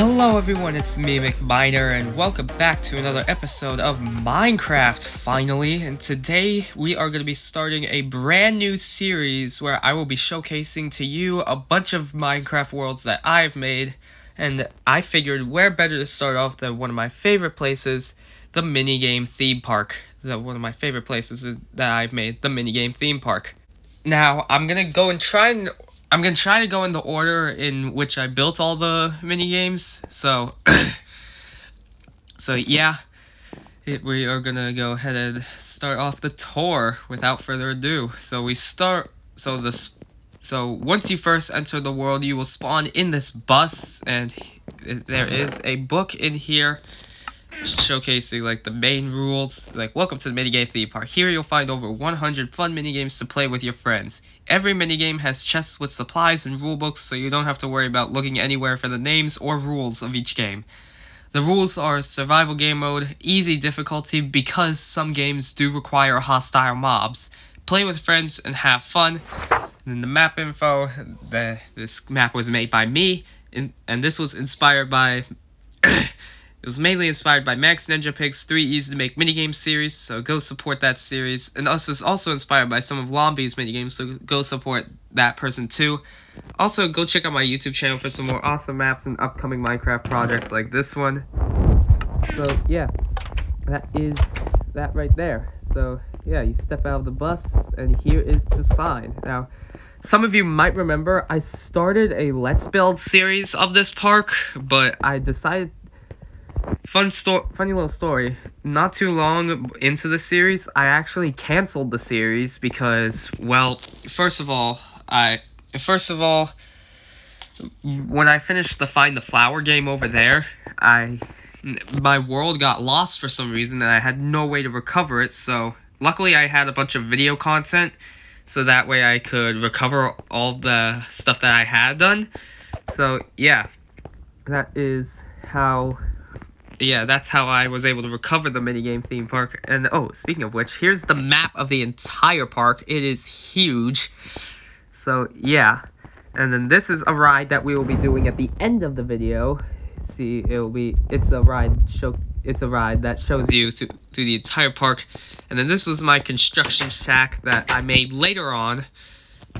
Hello everyone, it's me, McMiner, and welcome back to another episode of Minecraft, finally. And today we are going to be starting a brand new series where I will be showcasing to you a bunch of Minecraft worlds that I've made. And I figured where better to start off than one of my favorite places, the Minigame Theme Park. One of my favorite places that I've made, the Minigame Theme Park. Now, I'm going to try to go in the order in which I built all the mini games. So yeah, we are gonna go ahead and start off the tour without further ado. So once you first enter the world, you will spawn in this bus, and there is a book in here showcasing like the main rules, like welcome to the Minigame Theme Park. Here you'll find over 100 fun minigames to play with your friends. Every minigame has chests with supplies and rulebooks, so you don't have to worry about looking anywhere for the names or rules of each game. The rules are survival game mode, easy difficulty because some games do require hostile mobs. Play with friends and have fun. And then the map info, this map was made by me, and this was inspired by... It was mainly inspired by Max Ninja Pig's 3 Easy to Make Minigames series, so go support that series. And us is also inspired by some of Lombi's minigames, so go support that person too. Also, go check out my YouTube channel for some more awesome maps and upcoming Minecraft projects like this one. So yeah, that is that right there. So yeah, you step out of the bus, and here is the sign. Now, some of you might remember I started a Let's Build series of this park, but I decided... Funny little story. Not too long into the series, I actually canceled the series because, well, first of all, when I finished the Find the Flower game over there, my world got lost for some reason, and I had no way to recover it. So luckily, I had a bunch of video content, so that way I could recover all the stuff that I had done. So yeah, that's how I was able to recover the Minigame Theme Park. And oh, speaking of which, here's the map of the entire park. It is huge. So yeah, and then this is a ride that we will be doing at the end of the video. See, it's a ride that shows you through the entire park. And then this was my construction shack that I made later on.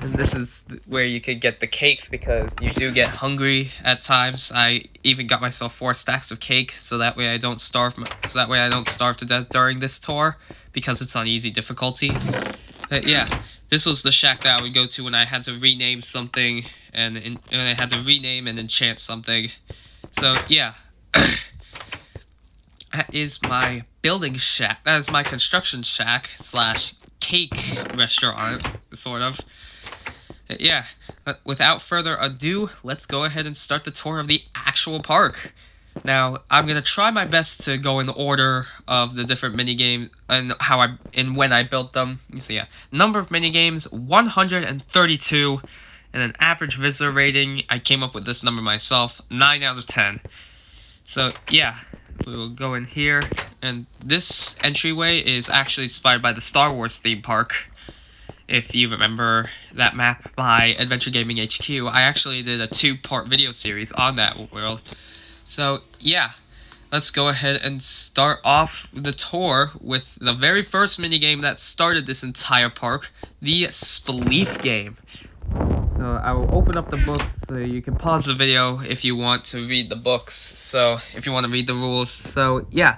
And this is where you could get the cakes because you do get hungry at times. I even got myself 4 stacks of cake so that way I don't starve to death during this tour because it's on easy difficulty. But yeah, this was the shack that I would go to when I had to rename something and I had to rename and enchant something. So yeah, that is my building shack. That is my construction shack / cake restaurant, sort of. Yeah, but without further ado, let's go ahead and start the tour of the actual park. Now, I'm going to try my best to go in the order of the different minigames and when I built them. So yeah, number of minigames, 132, and an average visitor rating, I came up with this number myself, 9 out of 10. So yeah, we will go in here, and this entryway is actually inspired by the Star Wars theme park. If you remember that map by Adventure Gaming HQ, I actually did a 2-part video series on that world. So yeah, let's go ahead and start off the tour with the very first minigame that started this entire park, the Spleef game. So I will open up the books so you can pause the video if you want to read the books, so if you want to read the rules. So yeah,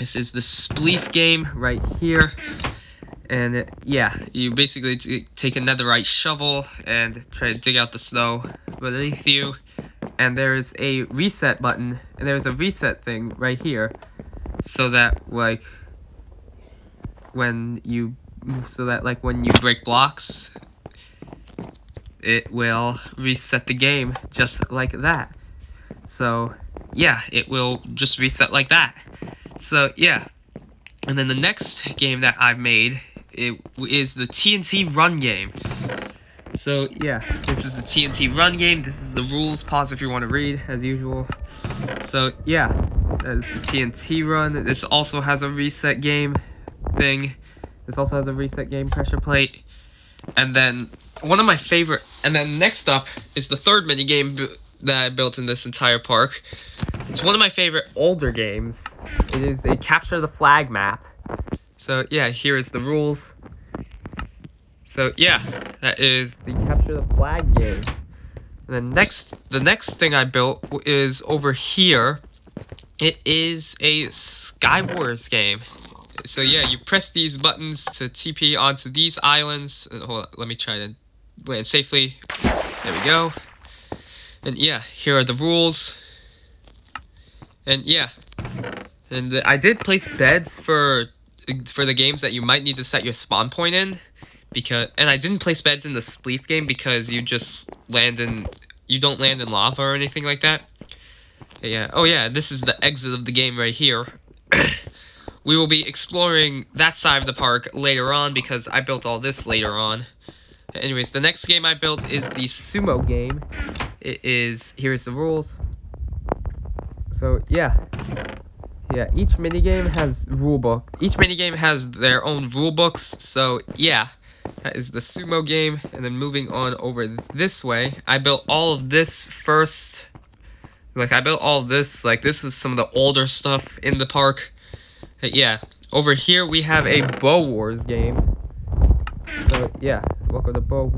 this is the Spleef game right here. And yeah, you basically take a netherite shovel and try to dig out the snow beneath you. And there is a reset button, and there's a reset thing right here, so that when you break blocks, it will reset the game just like that. So yeah, it will just reset like that. So yeah, and then the next game that I've made is the TNT Run game. So yeah, this is the TNT Run game. This is the rules. Pause if you want to read, as usual. So yeah, that is the TNT Run. This also has a reset game thing. This also has a reset game pressure plate. And then one of my favorite, and then next up is the third minigame that I built in this entire park. It's one of my favorite older games. It is a capture the flag map. So yeah, here is the rules. So yeah, that is the capture the flag game. And the next thing I built is over here. It is a Sky Wars game. So yeah, you press these buttons to TP onto these islands. Hold on, let me try to land safely. There we go. And yeah, here are the rules. And yeah, and I did place beds for the games that you might need to set your spawn point in, and I didn't place beds in the Spleef game because you don't land in lava or anything like that. Yeah. Oh yeah, this is the exit of the game right here. We will be exploring that side of the park later on because I built all this later on. Anyways, the next game I built is the sumo game. Here's the rules. So yeah, each minigame has rulebook. Each minigame has their own rulebooks. So yeah, that is the sumo game. And then moving on over this way, I built all of this first. I built all of this. This is some of the older stuff in the park. Yeah, over here we have a Bow Wars game. So yeah, welcome to Bow.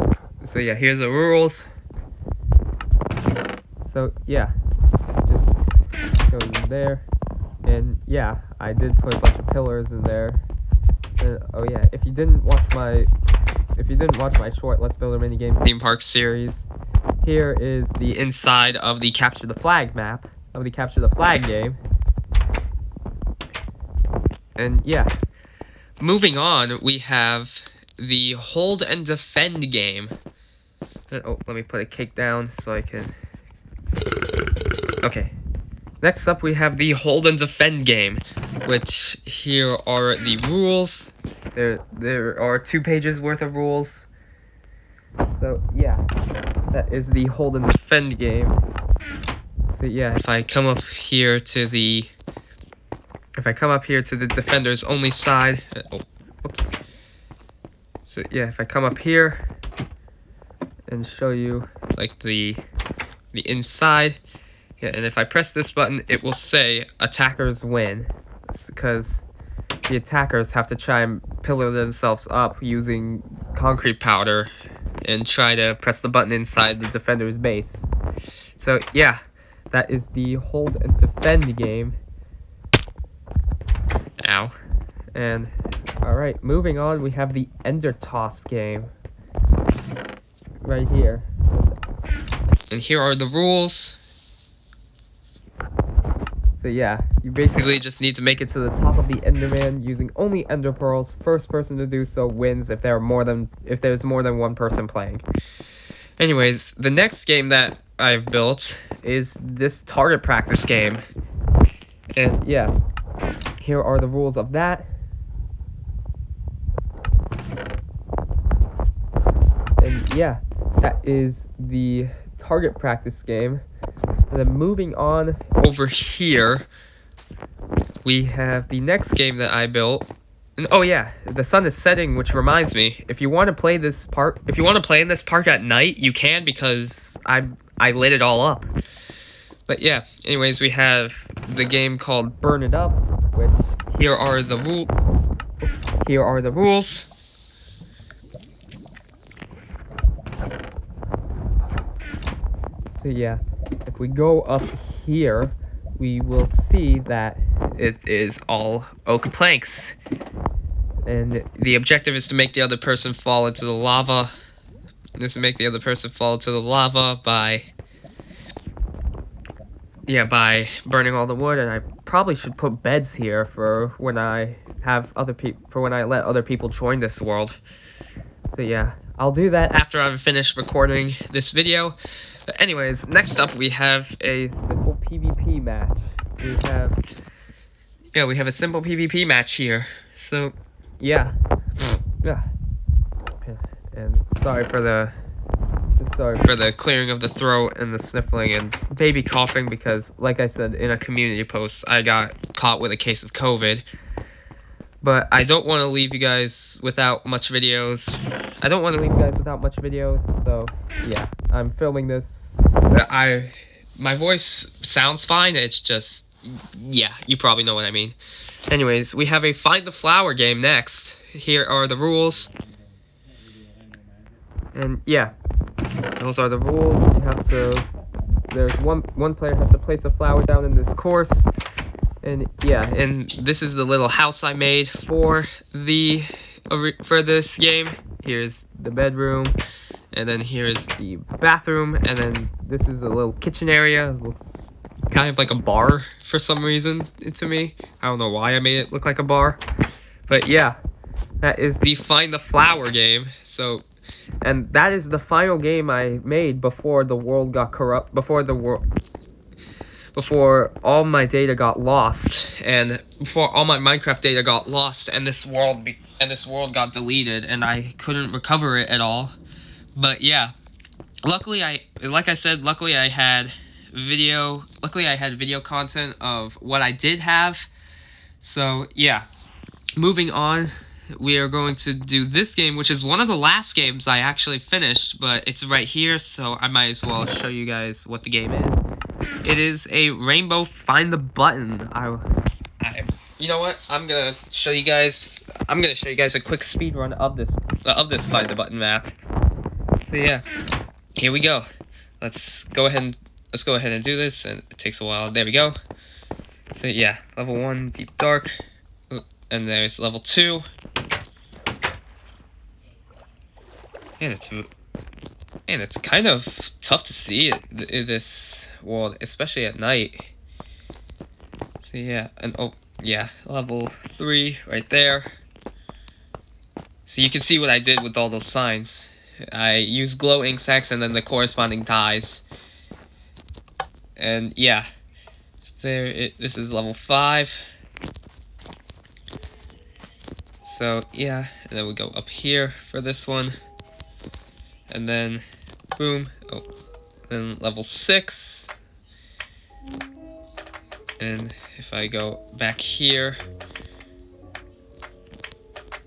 So yeah, here's the rules. So yeah, just go in there, and yeah, I did put a bunch of pillars in there. And, oh yeah, if you didn't watch my short Let's Build a Minigame Theme Park series, here is the inside of the Capture the Flag map of the Capture the Flag game. And yeah, moving on, we have the Hold and Defend game. Oh, let me put a cake down so I can... Okay. Next up, we have the Hold and Defend game, which here are the rules. There are 2 pages worth of rules. So yeah, that is the Hold and Defend game. So yeah, if I come up here to the defenders only side, oh, whoops. So yeah, if I come up here and show you the inside, yeah, and if I press this button, it will say attackers win. It's because the attackers have to try and pillar themselves up using concrete powder and try to press the button inside the defender's base. So yeah, that is the Hold and Defend game. Ow. And alright, moving on, we have the Ender Toss game. Right here. And here are the rules. So yeah, you basically just need to make it to the top of the Enderman using only Ender Pearls. First person to do so wins if there's more than one person playing. Anyways, the next game that I've built is this target practice game. And yeah, here are the rules of that. And yeah, that is the target practice game. And then moving on over here, we have the next game that I built. And oh yeah, the sun is setting, which reminds me, if you want to play in this park at night, you can, because I lit it all up. But yeah, anyways, we have the game called Burn It Up, which here are the rules. So yeah, if we go up here, we will see that it is all oak planks. And the objective is to make the other person fall into the lava. By burning all the wood. And I probably should put beds here for when I let other people join this world. So yeah, I'll do that after I've finished recording this video. But anyways, next up we have a simple PvP match. We have a simple PvP match here. So yeah. And sorry for the clearing of the throat and the sniffling and baby coughing, because like I said in a community post, I got caught with a case of COVID. But I don't want to leave you guys without much videos. So yeah, I'm filming this. my voice sounds fine. It's just, yeah, you probably know what I mean. Anyways, we have a Find the Flower game next. Here are the rules. And yeah, those are the rules. You have to, there's one player has to place a flower down in this course. And yeah, and this is the little house I made for this game. Here's the bedroom, and then here's the bathroom, and then this is a little kitchen area. It looks kind of like a bar for some reason to me. I don't know why I made it look like a bar, but yeah, that is the Find the Flower game. So, and that is the final game I made before the world got corrupt, before all my data got lost, and before all my Minecraft data got lost, and this world got deleted, and I couldn't recover it at all. But yeah, luckily I had video content of what I did have. So yeah, moving on, we are going to do this game, which is one of the last games I actually finished, but it's right here, so I might as well show you guys what the game is. It is a Rainbow Find the Button. You know what? I'm gonna show you guys a quick speed run of this Find the Button map. So yeah, here we go. Let's go ahead and do this, and it takes a while. There we go. So yeah, level 1, Deep Dark, and there's level 2. And it's kind of tough to see in this world, especially at night. So yeah, and oh yeah, level 3 right there. So you can see what I did with all those signs. I used glow ink sacks and then the corresponding ties. And yeah, so this is level 5. So yeah, and then we go up here for this one. And then, boom, oh, then level 6. And if I go back here,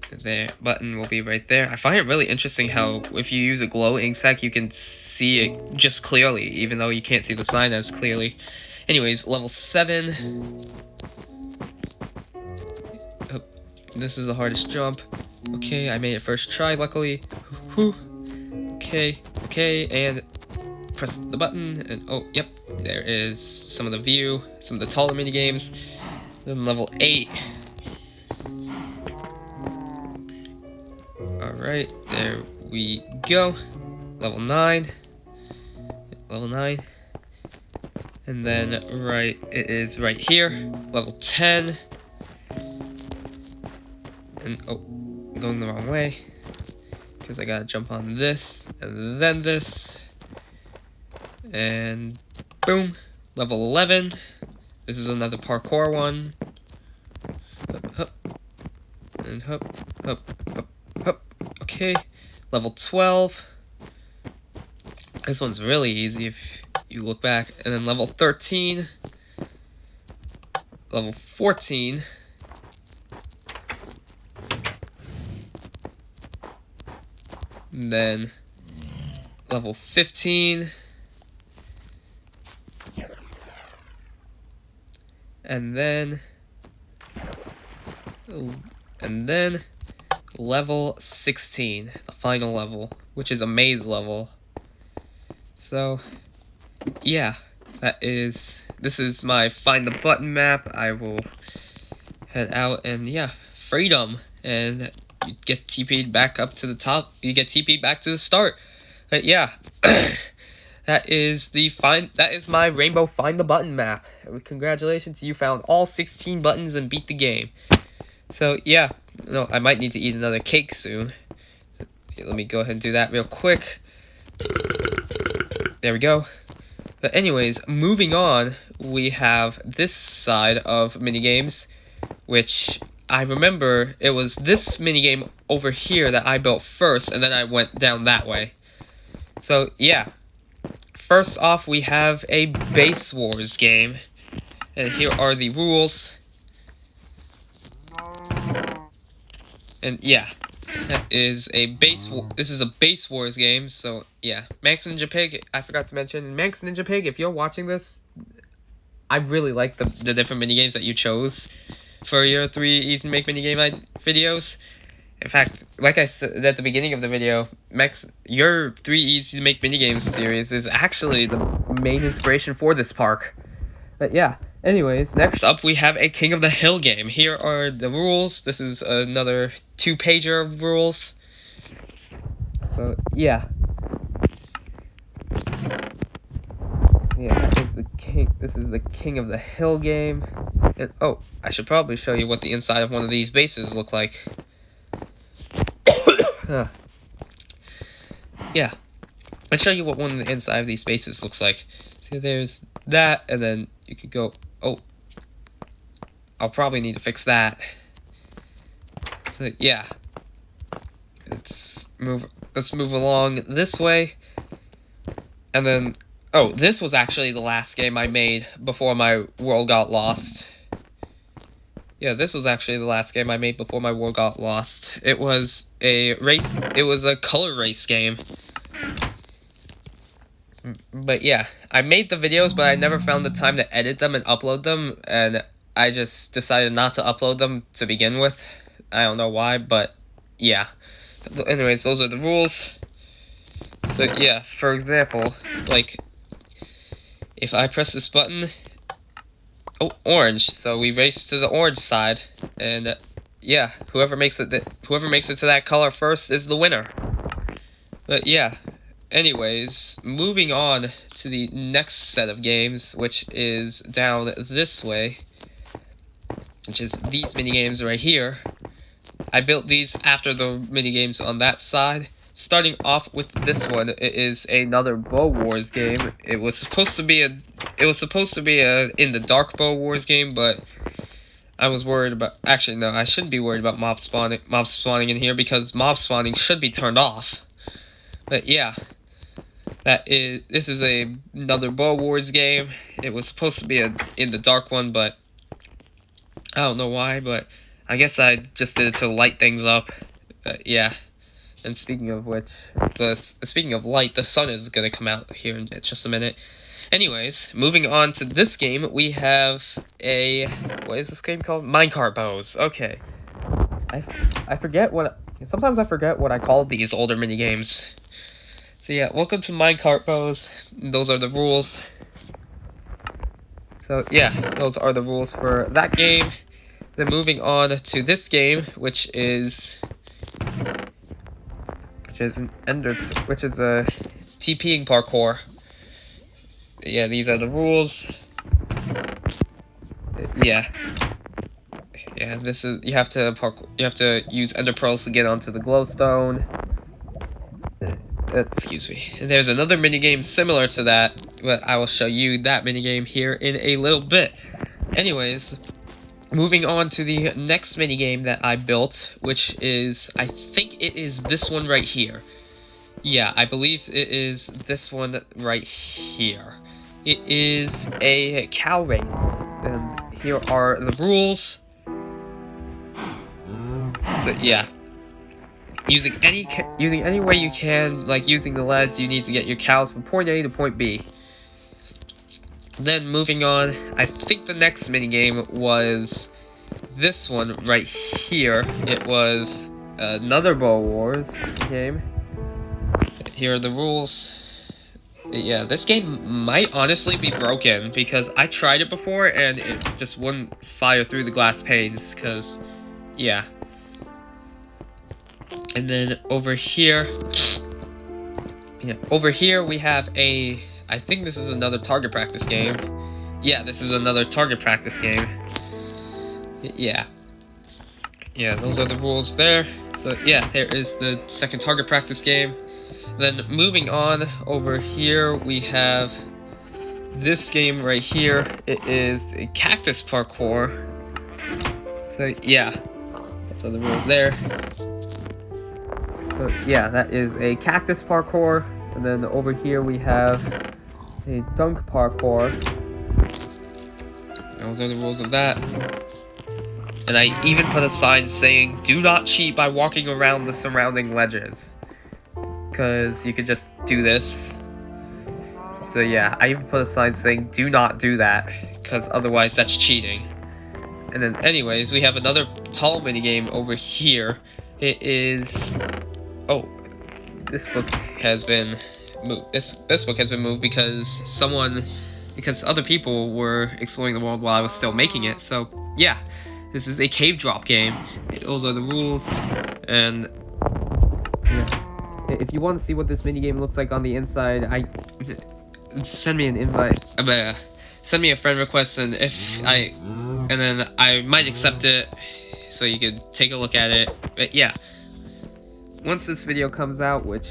the button will be right there. I find it really interesting how if you use a glow ink sac, you can see it just clearly, even though you can't see the sign as clearly. Anyways, level 7. Oh, this is the hardest jump. Okay, I made it first try, luckily. Whew. Okay, and press the button, and oh, yep, there is some of the view, some of the taller mini games. Then level 8. Alright, there we go. Level 9. And then it is right here. Level 10. And oh, I'm going the wrong way, because I gotta jump on this, and then this, and boom, level 11. This is another parkour one. Hup, and hup. Okay, level 12. This one's really easy if you look back. And then level 13, level 14. And then level 15, and then level 16, the final level, which is a maze level. So yeah, this is my Find the Button map. I will head out, and yeah, freedom, and you get TP'd back up to the top. You get TP'd back to the start. But yeah, that is my Rainbow Find the Button map. Congratulations, you found all 16 buttons and beat the game. So yeah, no, I might need to eat another cake soon. Let me go ahead and do that real quick. There we go. But anyways, moving on, we have this side of minigames, which I remember it was this minigame over here that I built first, and then I went down that way. So yeah, first off we have a Base Wars game, and here are the rules. And yeah, is a this is a base wars game, so yeah. Max Ninja Pig, I forgot to mention. Max Ninja Pig, if you're watching this, I really like the different minigames that you chose for your 3 easy to make minigame videos. In fact, like I said at the beginning of the video, Max, your 3 easy to make minigames series is actually the main inspiration for this park. But yeah, anyways, next up we have a King of the Hill game. Here are the rules. This is another 2-pager of rules. So yeah. Yeah, that is the king. This is the King of the Hill game. And, oh, I should probably show you what the inside of one of these bases look like. Yeah, I'll show you what one of the inside of these bases looks like. See, there's that, and then you could go. Oh, I'll probably need to fix that. So yeah, let's move along this way, and then. Oh, this was actually the last game I made before my world got lost. Yeah, this was actually the last game I made before my world got lost. It was a race. It was a color race game. But yeah, I made the videos, but I never found the time to edit them and upload them, and I just decided not to upload them to begin with. I don't know why, but yeah. Anyways, those are the rules. So yeah, for example, like, if I press this button, oh, orange. So we race to the orange side, and yeah, whoever makes it to that color first is the winner. But yeah, anyways, moving on to the next set of games, which is down this way, which is these mini games right here. I built these after the mini games on that side. Starting off with this one, it is another Bow Wars game. It was supposed to be in the Dark Bow Wars game, but I was worried about. Actually, no, I shouldn't be worried about mob spawning in here because mob spawning should be turned off. But yeah, this is another Bow Wars game. It was supposed to be in the Dark one, but I don't know why. But I guess I just did it to light things up. Yeah. And speaking of which, speaking of light, the sun is going to come out here in just a minute. Anyways, moving on to this game, we have what is this game called? Minecart bows. Okay. Sometimes I forget what I call these older mini games. So yeah, welcome to Minecart bows. Those are the rules. So yeah, those are the rules for that game. Then moving on to this game, which is a TPing parkour. Yeah, these are the rules. Yeah, this is you have to use ender pearls to get onto the glowstone. Excuse me. And there's another minigame similar to that, but I will show you that minigame here in a little bit. Anyways, moving on to the next minigame that I built, which is, I think it is this one right here. Yeah, I believe it is this one right here. It is a cow race, and here are the rules. So yeah, using any way you can, like using the leads, you need to get your cows from point A to point B. Then moving on, I think the next minigame was this one right here. It was another Bow Wars game. Here are the rules. Yeah, this game might honestly be broken because I tried it before and it just wouldn't fire through the glass panes, because, yeah. And then over here, we have I think this is another target practice game. Yeah, this is another target practice game. Yeah. Yeah, those are the rules there. So yeah, there is the second target practice game. Then moving on, over here we have this game right here. It is a cactus parkour. So yeah, those are the rules there. So yeah, that is a cactus parkour. And then over here we have a dunk parkour. Those are the rules of that. And I even put a sign saying, "Do not cheat by walking around the surrounding ledges." Because you could just do this. So yeah, I even put a sign saying, "Do not do that," because otherwise that's cheating. And then anyways, we have another tall minigame over here. It is... Oh, this book has been moved. This book has been moved because other people were exploring the world while I was still making it. So yeah, this is a cave drop game. Those are the rules. And yeah, if you want to see what this minigame looks like on the inside, send me an invite. Send me a friend request, and then I might accept it, so you could take a look at it. But yeah, once this video comes out, which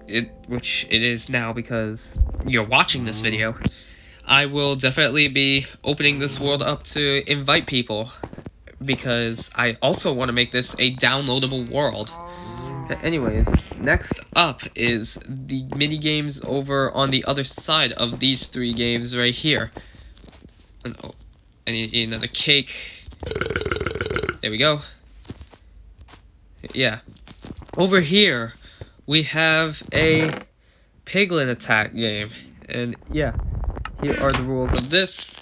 it is now because you're watching this video, I will definitely be opening this world up to invite people, because I also want to make this a downloadable world. Anyways, next up is the mini games over on the other side of these three games right here. And oh, I need another cake. There we go. Yeah. Over here, we have a piglin attack game. And yeah, here are the rules of this.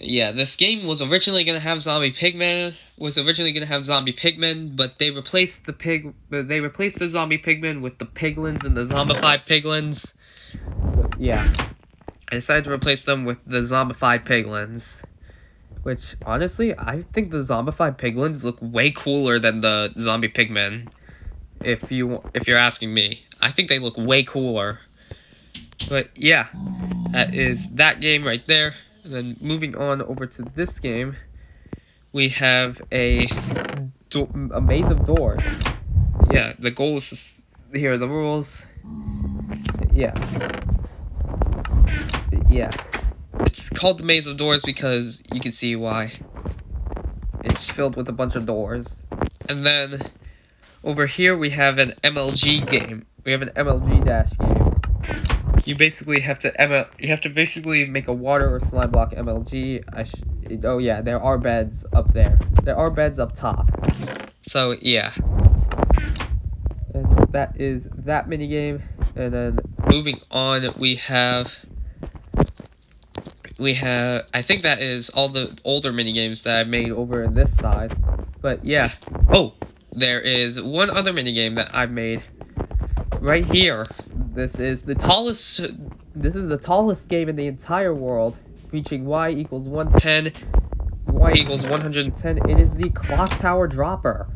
Yeah, this game was originally gonna have zombie pigmen. But they replaced the zombie pigmen with the piglins and the zombified piglins. So yeah, I decided to replace them with the zombified piglins. Which honestly, I think the zombified piglins look way cooler than the zombie pigmen. If you're asking me, I think they look way cooler. But yeah, that is that game right there. And then moving on over to this game, we have a maze of doors. Yeah, the goal is here are the rules. Yeah. It's called the Maze of Doors because you can see why. It's filled with a bunch of doors. And then over here we have an MLG game. We have an MLG dash game. You basically have to basically make a water or slime block MLG. Oh yeah, there are beds up there. There are beds up top. So yeah. And that is that minigame. And then moving on, we have I think that is all the older minigames that I made over on this side. But yeah. Oh, there is one other minigame that I made right here. This is the tallest game in the entire world, reaching y equals 110, y equals 110. It is the clock tower dropper.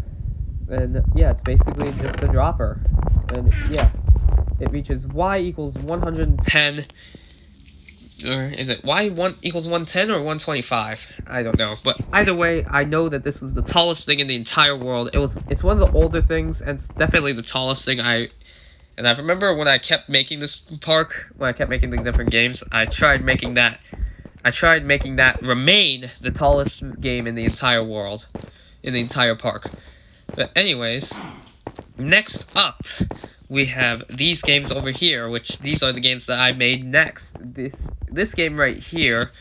And yeah, it's basically just a dropper. And yeah, it reaches y equals 110. Or is it y1 equals 110 or 125? I don't know. But either way, I know that this was the tallest thing in the entire world. It's one of the older things, and it's definitely the tallest thing And I remember when I kept making this park, when I kept making the different games, I tried making that remain the tallest game in the entire world, in the entire park. But anyways, next up, we have these games over here, which these are the games that I made next. This game right here,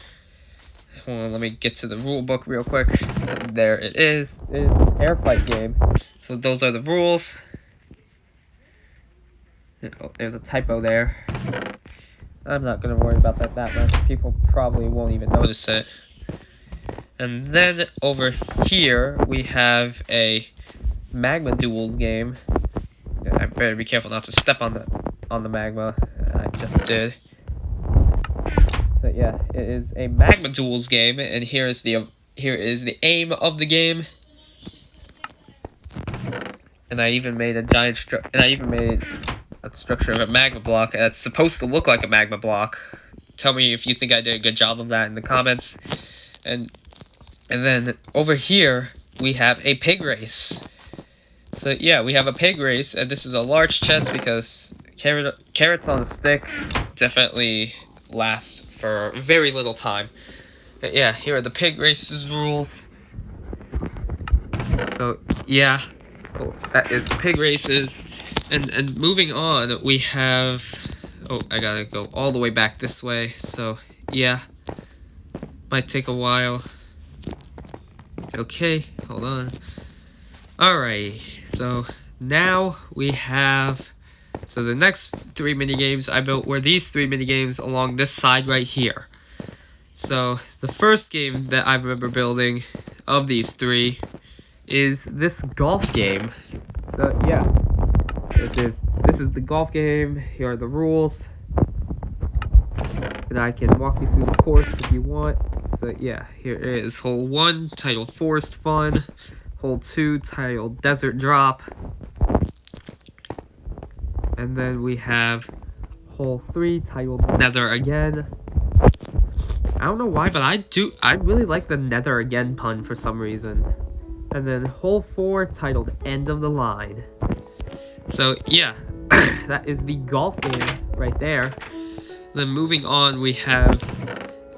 hold on, let me get to the rule book real quick. There it is. It is an air fight game. So those are the rules. Oh, there's a typo there. I'm not going to worry about that much. People probably won't even notice it. And then over here, we have a magma duels game. I better be careful not to step on the magma. I just did. But yeah, it is a magma duels game, and here is the aim of the game. And I even made a structure of a magma block that's supposed to look like a magma block. Tell me if you think I did a good job of that in the comments. And then over here we have a pig race. So yeah, we have a pig race, and this is a large chest because carrots on a stick definitely last for very little time. But yeah, here are the pig races rules. So yeah, that is the pig races. And moving on, we have... Oh, I gotta go all the way back this way, so yeah. Might take a while. Okay, hold on. Alright, so now we have... So the next 3 minigames I built were these 3 minigames along this side right here. So the first game that I remember building of these 3 is this golf game. So yeah, this is the golf game. Here are the rules. And I can walk you through the course if you want. So yeah, here is hole 1 titled Forest Fun. Hole 2 titled Desert Drop. And then we have hole 3 titled Nether Again. I don't know why, but I really like the Nether Again pun for some reason. And then hole 4 titled End of the Line. So yeah, that is the golf game right there. Then moving on, we have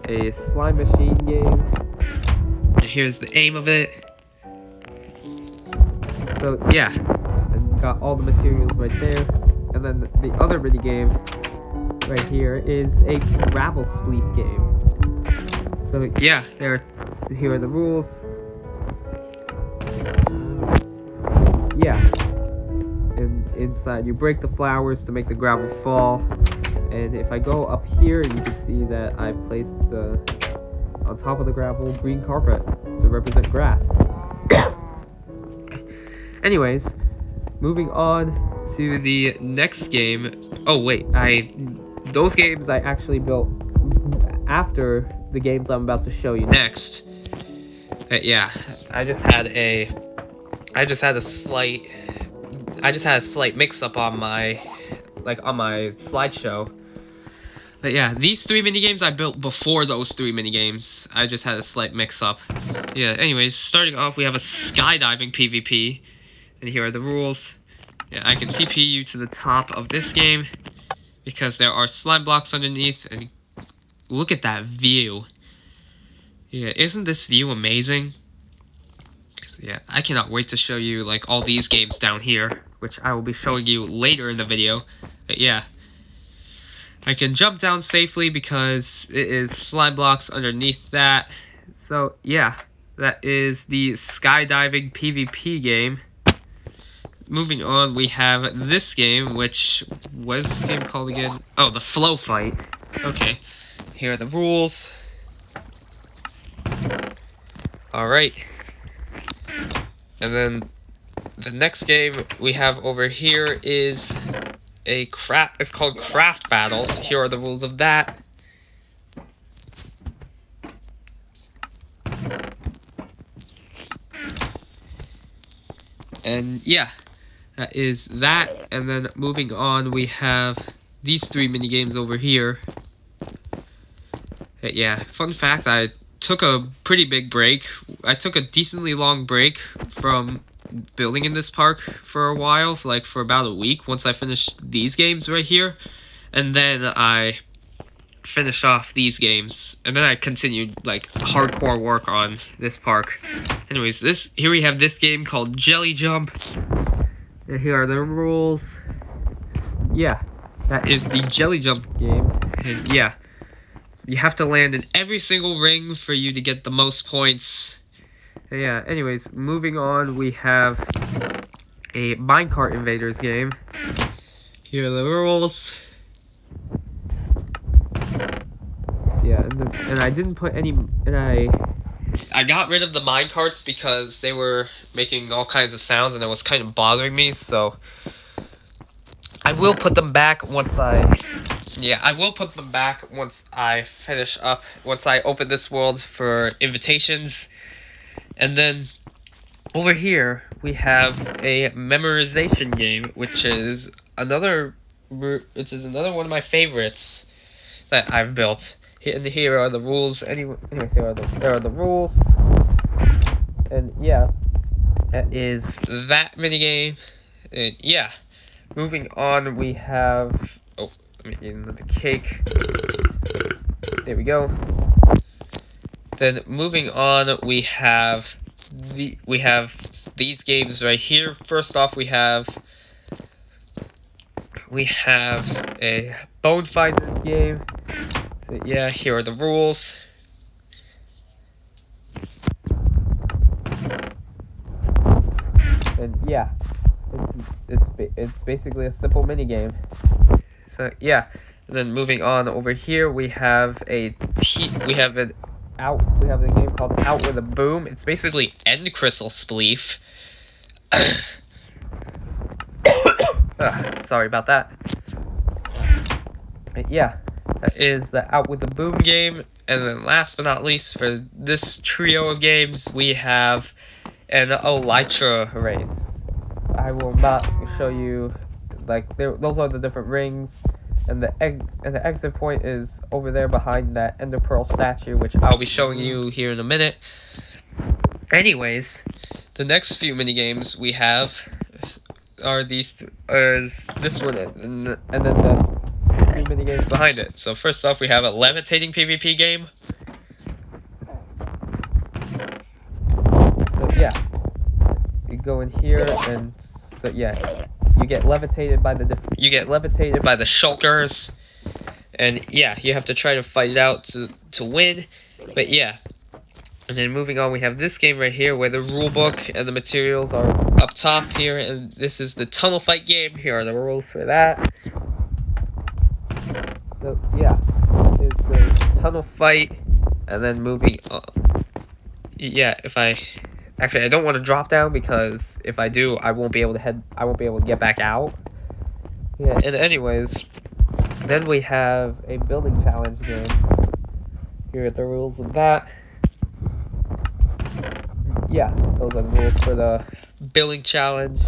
a slime machine game. And here's the aim of it. So yeah, and got all the materials right there. And then the other mini game right here is a gravel spleef game. So yeah, here are the rules. Yeah, and inside you break the flowers to make the gravel fall. And if I go up here, you can see that I placed on top of the gravel green carpet to represent grass. Anyways, moving on to the next game. Oh wait, those games I actually built after the games I'm about to show you next. Yeah, I just had a slight mix-up on my slideshow. But yeah, these 3 minigames I built before those 3 minigames. I just had a slight mix-up. Yeah, anyways, starting off, we have a skydiving PvP. And here are the rules. Yeah, I can TP you to the top of this game because there are slime blocks underneath. And look at that view. Yeah, isn't this view amazing? Yeah, I cannot wait to show you like all these games down here, which I will be showing you later in the video. But yeah, I can jump down safely because it is slime blocks underneath that. So yeah, that is the skydiving PvP game. Moving on, we have this game, which, what is this game called again? Oh, the Flow Fight. Okay, here are the rules. Alright. And then the next game we have over here is it's called Craft Battles. Here are the rules of that. And yeah, that is that. And then moving on, we have these 3 minigames over here. Yeah, fun fact, I took a pretty big break. I took a decently long break from building in this park for a while, like for about a week, once I finished these games right here. And then I finished off these games, and then I continued like hardcore work on this park. Anyways, here we have this game called Jelly Jump. And here are the rules. Yeah, that is the Jelly Jump game. And yeah, you have to land in every single ring for you to get the most points. And yeah, anyways, moving on, we have a Minecart Invaders game. Here are the rules. Yeah, and I didn't put any, and I got rid of the minecarts because they were making all kinds of sounds and it was kind of bothering me, so I will put them back once I finish up, once I open this world for invitations. And then over here we have a memorization game, which is another one of my favorites that I've built. And here are the rules. Anyway, there are the rules. And yeah, that is that minigame. And yeah, moving on, we have. Oh, let me get another cake. There we go. Then moving on, we have these games right here. First off, we have a Bone Fighters game. Yeah, here are the rules. And yeah, it's basically a simple mini game. So yeah, and then moving on over here, we have a game called Out with a Boom. It's basically End Crystal Spleef. Sorry about that. Yeah, that is the Out with the Boom game. And then last but not least, for this trio of games, we have an Elytra race. I will not show you, like, those are the different rings, and the exit point is over there behind that Ender Pearl statue, which I'll be showing you here in a minute. Anyways, the next few mini games we have are this one, and then the three mini games behind it. So first off, we have a levitating PvP game. So yeah, you go in here, and so yeah, you get levitated by the shulkers, and yeah, you have to try to fight it out to win. But yeah. And then moving on, we have this game right here where the rulebook and the materials are up top here, and this is the tunnel fight game. Here are the rules for that. So yeah, is the tunnel fight, and then moving on. Yeah, I don't want to drop down, because if I do, I won't be able to get back out. Yeah, and anyways, then we have a building challenge game. Here are the rules of that. Yeah, those are the rules for the building challenge.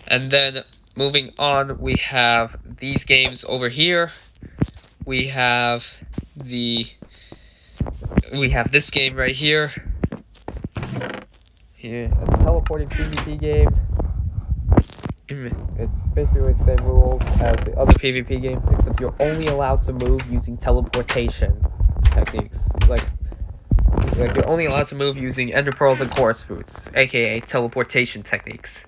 And then moving on, we have these games over here. We have this game right here. Here, a teleporting PvP game. It's basically the same rules as the other PvP games, except you're only allowed to move using teleportation techniques. Like you're only allowed to move using Ender Pearls and Chorus Fruits, aka teleportation techniques.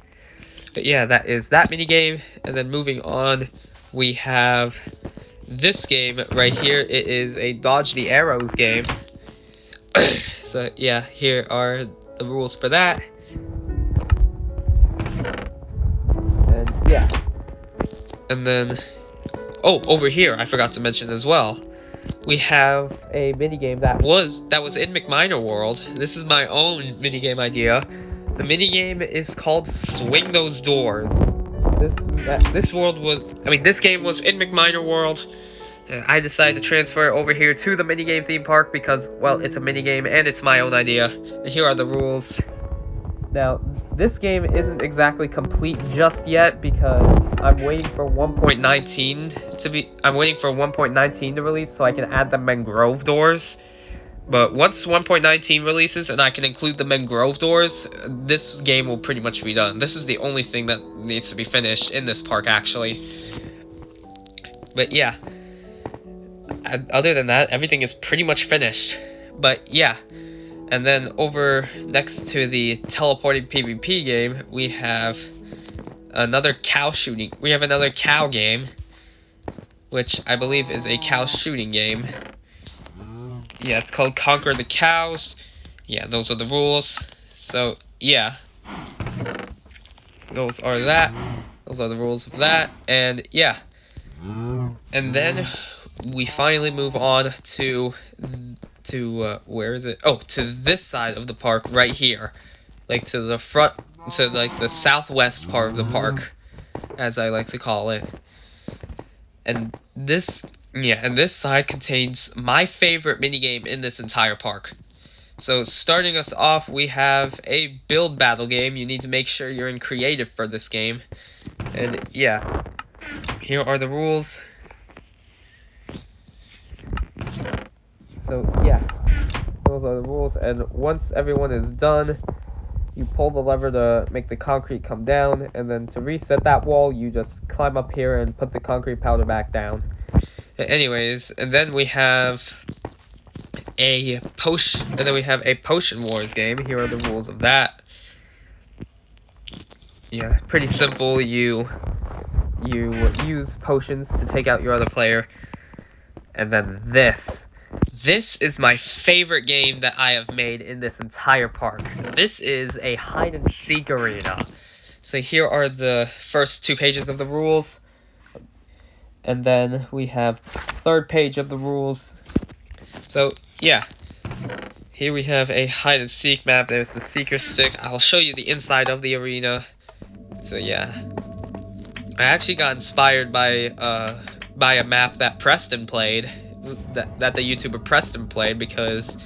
But yeah, that is that minigame. And then moving on, we have this game right here. It is a Dodge the Arrows game. So yeah, here are the rules for that. And yeah. And then, over here, I forgot to mention as well, we have a minigame that was in McMiner World. This is my own minigame idea. The minigame is called Swing Those Doors. This game was in McMiner World. I decided to transfer it over here to the Minigame Theme Park because, well, it's a minigame and it's my own idea. And here are the rules. Now, this game isn't exactly complete just yet because I'm waiting for 1.19 to release so I can add the mangrove doors. But once 1.19 releases and I can include the mangrove doors, this game will pretty much be done. This is the only thing that needs to be finished in this park, actually. But yeah, other than that, everything is pretty much finished. But yeah. And then over next to the teleporting PvP game, we have another cow game, which I believe is a cow shooting game. Yeah, it's called Conquer the Cows. Yeah, those are the rules. So, yeah. Those are the rules of that. And, yeah. And then we finally move on to where is it? Oh, to this side of the park right here. Like to the front, to like the southwest part of the park, as I like to call it. And this side contains my favorite minigame in this entire park. So starting us off, we have a build battle game. You need to make sure you're in creative for this game. And yeah, here are the rules. So yeah, those are the rules, and once everyone is done, you pull the lever to make the concrete come down, and then to reset that wall, you just climb up here and put the concrete powder back down. Anyways, and then we have a potion wars game. Here are the rules of that. Yeah, pretty simple. You use potions to take out your other player, and then this is my favorite game that I have made in this entire park. This is a hide-and-seek arena. So here are the first 2 pages of the rules. And then we have 3rd page of the rules. So yeah, here we have a hide and seek map. There's the seeker stick. I'll show you the inside of the arena. So yeah, I actually got inspired by a map that Preston played, that the YouTuber Preston played, because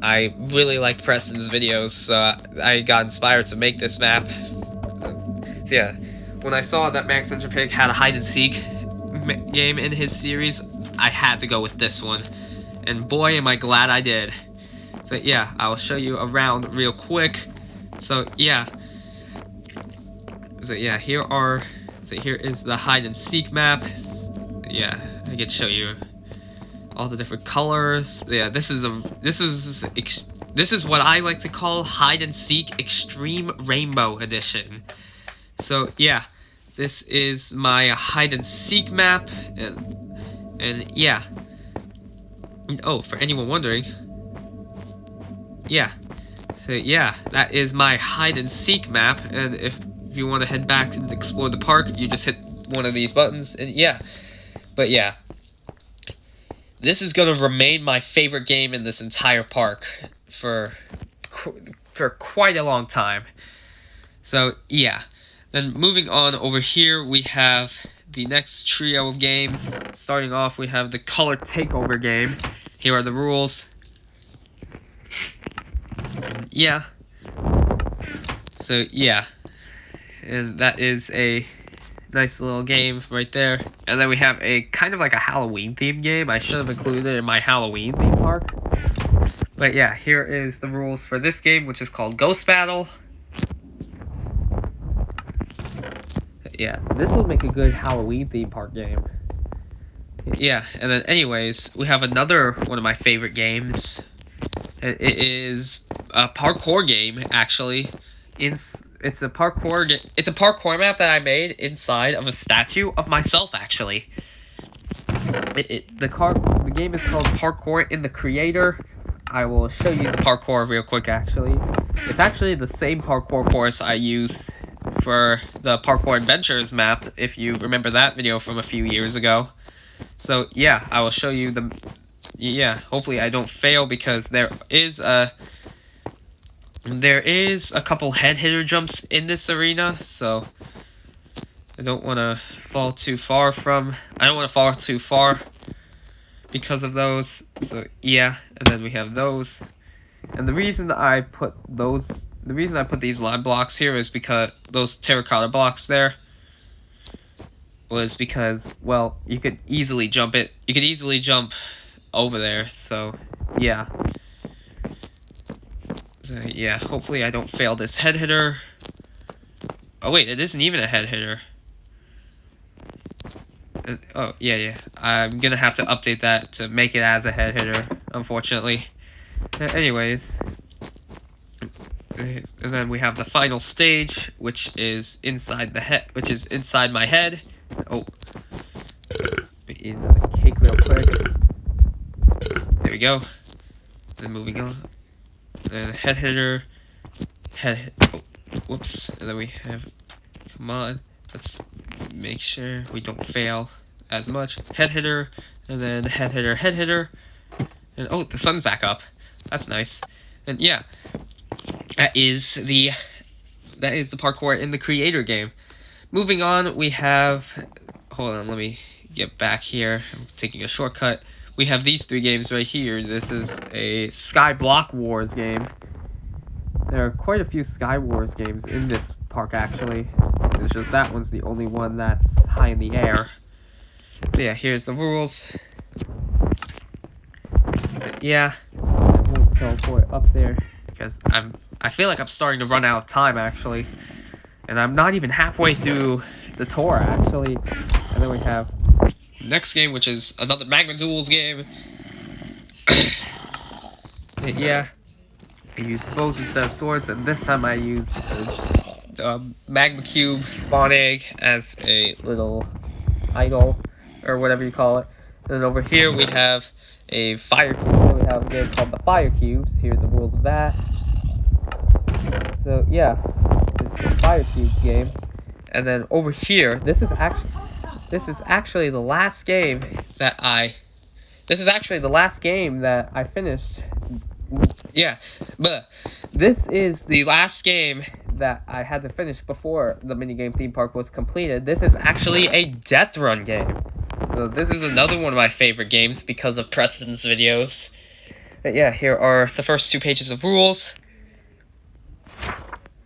I really liked Preston's videos, so I got inspired to make this map. So yeah, when I saw that Max Pig had a hide and seek game in his series, I had to go with this one, and boy am I glad I did. So yeah, I'll show you around real quick. So yeah, here is the hide and seek map. Yeah, I can show you all the different colors. Yeah, this is what I like to call hide and seek extreme rainbow edition. So yeah, this is my hide and seek map, and yeah. And, oh, for anyone wondering, yeah. So yeah, that is my hide and seek map, and if you want to head back and explore the park, you just hit one of these buttons, and yeah. But yeah, this is gonna remain my favorite game in this entire park for quite a long time. So yeah, then moving on over here, we have the next trio of games. Starting off, we have the color takeover game. Here are the rules. Yeah. So yeah, and that is a nice little game right there. And then we have a kind of like a Halloween themed game. I should have included it in my Halloween theme park. But yeah, here is the rules for this game, which is called Ghost Battle. Yeah, this would make a good Halloween theme park game. Yeah, and then anyways, we have another one of my favorite games. It is a parkour game, actually. It's a parkour map that I made inside of a statue of myself, actually. The game is called Parkour in the Creator. I will show you the parkour real quick, actually. It's actually the same parkour course I used for the Parkour Adventures map, if you remember that video from a few years ago. So yeah, I will show you the... Yeah, hopefully I don't fail, because there is a couple head hitter jumps in this arena, so I don't want to fall too far because of those. So yeah, and then we have those. And the reason I put these line blocks here is because those terracotta blocks there was because, well, you could easily jump it. You could easily jump over there, so yeah. So yeah, hopefully I don't fail this head hitter. Oh wait, it isn't even a head hitter. Oh yeah, I'm gonna have to update that to make it as a head hitter, unfortunately. Anyways, and then we have the final stage, which is inside my head. Oh, eat another cake real quick. There we go. Then moving on. Then head hitter. Oh, whoops. And then we have. Come on. Let's make sure we don't fail as much. Head hitter. And then head hitter. And oh, the sun's back up. That's nice. And yeah, that is the parkour in the Creator game. Moving on, we have. Hold on, let me get back here. I'm taking a shortcut. We have these 3 games right here. This is a Sky Block Wars game. There are quite a few Sky Wars games in this park, actually. It's just that one's the only one that's high in the air. So yeah, here's the rules. But yeah, I won't teleport up there because I feel like I'm starting to run out of time, actually. And I'm not even halfway through the tour, actually. And then we have next game, which is another Magma Duels game. Yeah, I use bows instead of swords, and this time I use the Magma Cube Spawn Egg as a little idol, or whatever you call it. And then over here we have a Fire Cube. We have a game called the Fire Cubes. Here are the rules of that. So yeah, this fire siege game. And then over here, this is actually the last game that I finished. Yeah, but this is the last game that I had to finish before the Minigame Theme Park was completed. This is actually a death run game. So this is another one of my favorite games because of Preston's videos. But yeah, here are the first 2 pages of rules.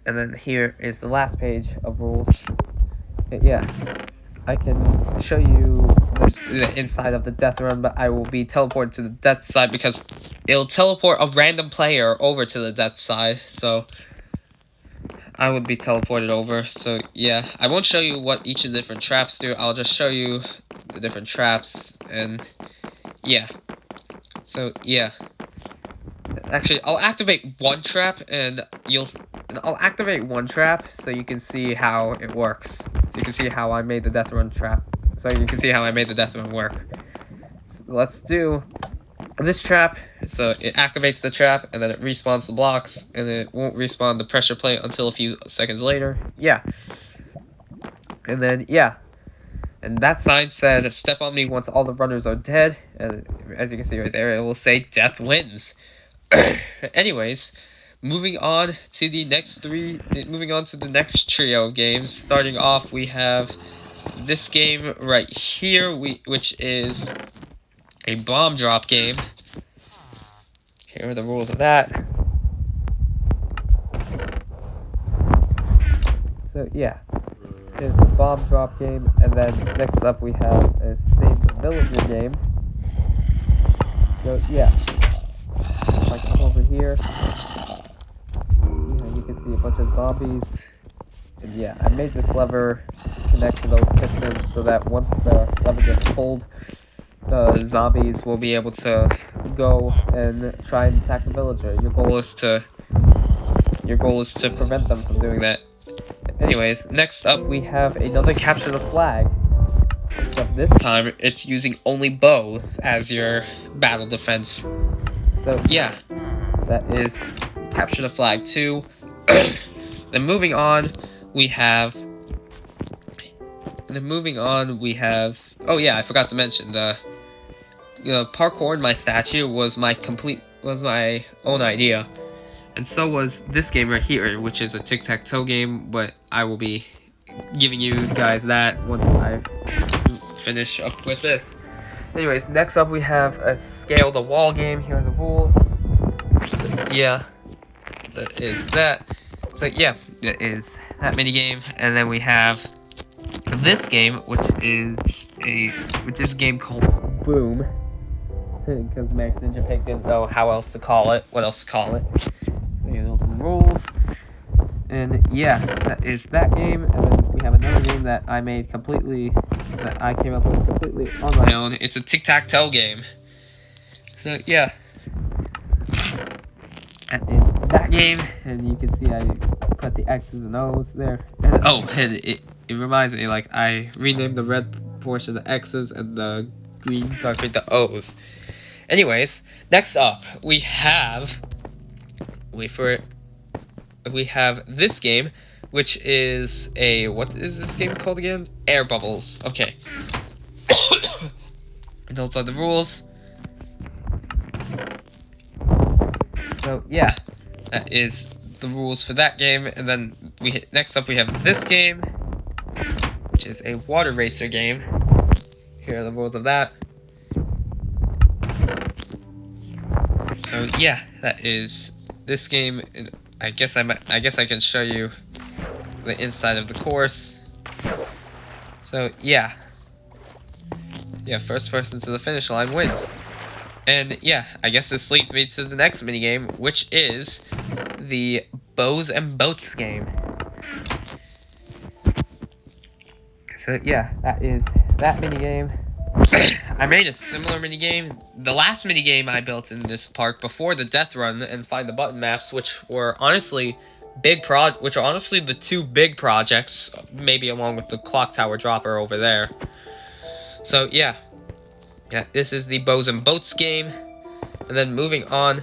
And then here is the last page of rules. But yeah, I can show you the inside of the death run, but I will be teleported to the death side because it'll teleport a random player over to the death side. So I would be teleported over. So yeah, I won't show you what each of the different traps do. I'll just show you the different traps, and yeah. So yeah. Actually, I'll activate one trap, and I'll activate one trap so you can see how it works. So you can see how I made the death run trap. So you can see how I made the death run work. So let's do this trap. So it activates the trap, and then it respawns the blocks, and it won't respawn the pressure plate until a few seconds later. Yeah. And then, yeah. And that sign said, "Step on me once all the runners are dead." And as you can see right there, it will say, "Death wins." Anyways, moving on to the next trio of games. Starting off, we have this game right here, which is a bomb drop game. Here are the rules of that. So yeah, here's the bomb drop game, and then next up we have a Save the Villager game. So yeah. If I come over here, you can see a bunch of zombies. And yeah, I made this lever connect to those pistons so that once the lever gets pulled, the zombies will be able to go and try and attack the villager. Your goal is to prevent them from doing that. Anyways, next up we have another capture the flag. Except this time it's using only bows as your battle defense. So yeah, that is Capture the Flag 2. Then moving on, we have... Oh yeah, I forgot to mention, the parkour in my statue was my own idea. And so was this game right here, which is a tic-tac-toe game, but I will be giving you guys that once I finish up with this. Anyways, next up we have a Scale the Wall game. Here are the rules. So, yeah, that is that. So yeah, that is that minigame. And then we have this game, which is a game called Boom. Because Max Ninja Pig didn't know what else to call it. So you know the rules. And yeah, that is that game. And then we have another game that I came up with completely on my own. It's a tic-tac-toe game. So yeah, that is that game. And you can see I put the X's and O's there. And it reminds me, like, I renamed the red portion the X's and the green concrete the O's. Anyways, next up we have we have this game, which is what is this game called again? Air Bubbles. Okay. And those are the rules. So yeah, that is the rules for that game. And then next up we have this game, which is a water racer game. Here are the rules of that. So yeah, that is this game. I guess I can show you the inside of the course. So yeah, first person to the finish line wins. And yeah, I guess this leads me to the next minigame, which is the Bows and Boats game. So yeah, that is that minigame. I made a similar minigame. The last minigame I built in this park before the death run and find the button maps, which are honestly the two big projects, maybe along with the clock tower dropper over there. So yeah, this is the Bows and Boats game. And then moving on,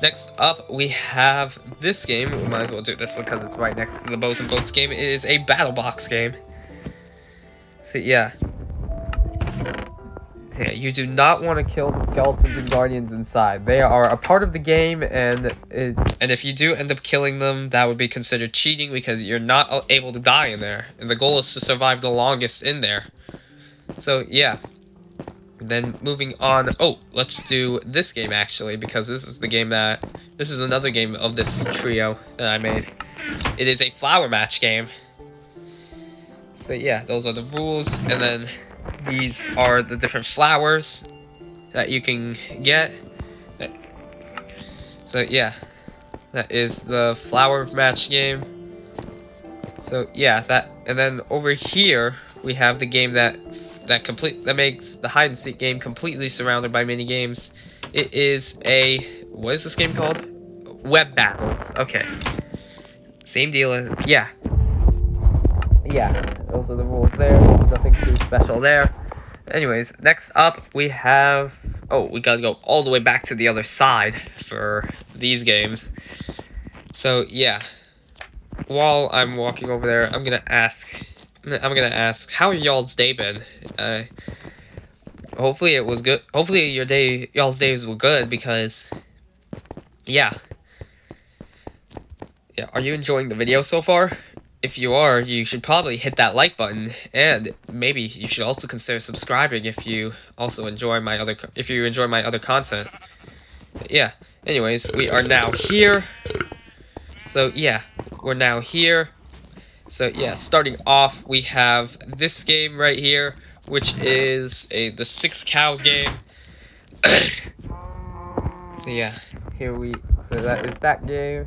Next up, we have this game. We might as well do this one because it's right next to the Bows and Boats game. It is a battle box game. So yeah. Yeah, you do not want to kill the skeletons and guardians inside. They are a part of the game, and if you do end up killing them, that would be considered cheating because you're not able to die in there. And the goal is to survive the longest in there. So yeah. Then moving on. Oh, let's do this game actually, because this is another game of this trio that I made. It is a flower match game. So yeah, those are the rules, and then these are the different flowers that you can get. So yeah, that is the flower match game. So yeah, and then over here we have the game that makes the hide and seek game completely surrounded by mini games. It is what is this game called? Web battles. Okay. Same deal. Yeah, those are the rules there. Nothing too special there. Anyways, next up we have... Oh, we gotta go all the way back to the other side for these games. So, yeah. While I'm walking over there, I'm gonna ask, how y'all's day been? Hopefully it was good. Hopefully y'all's days were good, because... Yeah. Yeah, are you enjoying the video so far? If you are, you should probably hit that like button, and maybe you should also consider subscribing if you also enjoy my other content. Yeah. Anyways, we are now here. So yeah, we're now here. So yeah, starting off, we have this game right here, which is the 6 cows game. So yeah, so that is that game.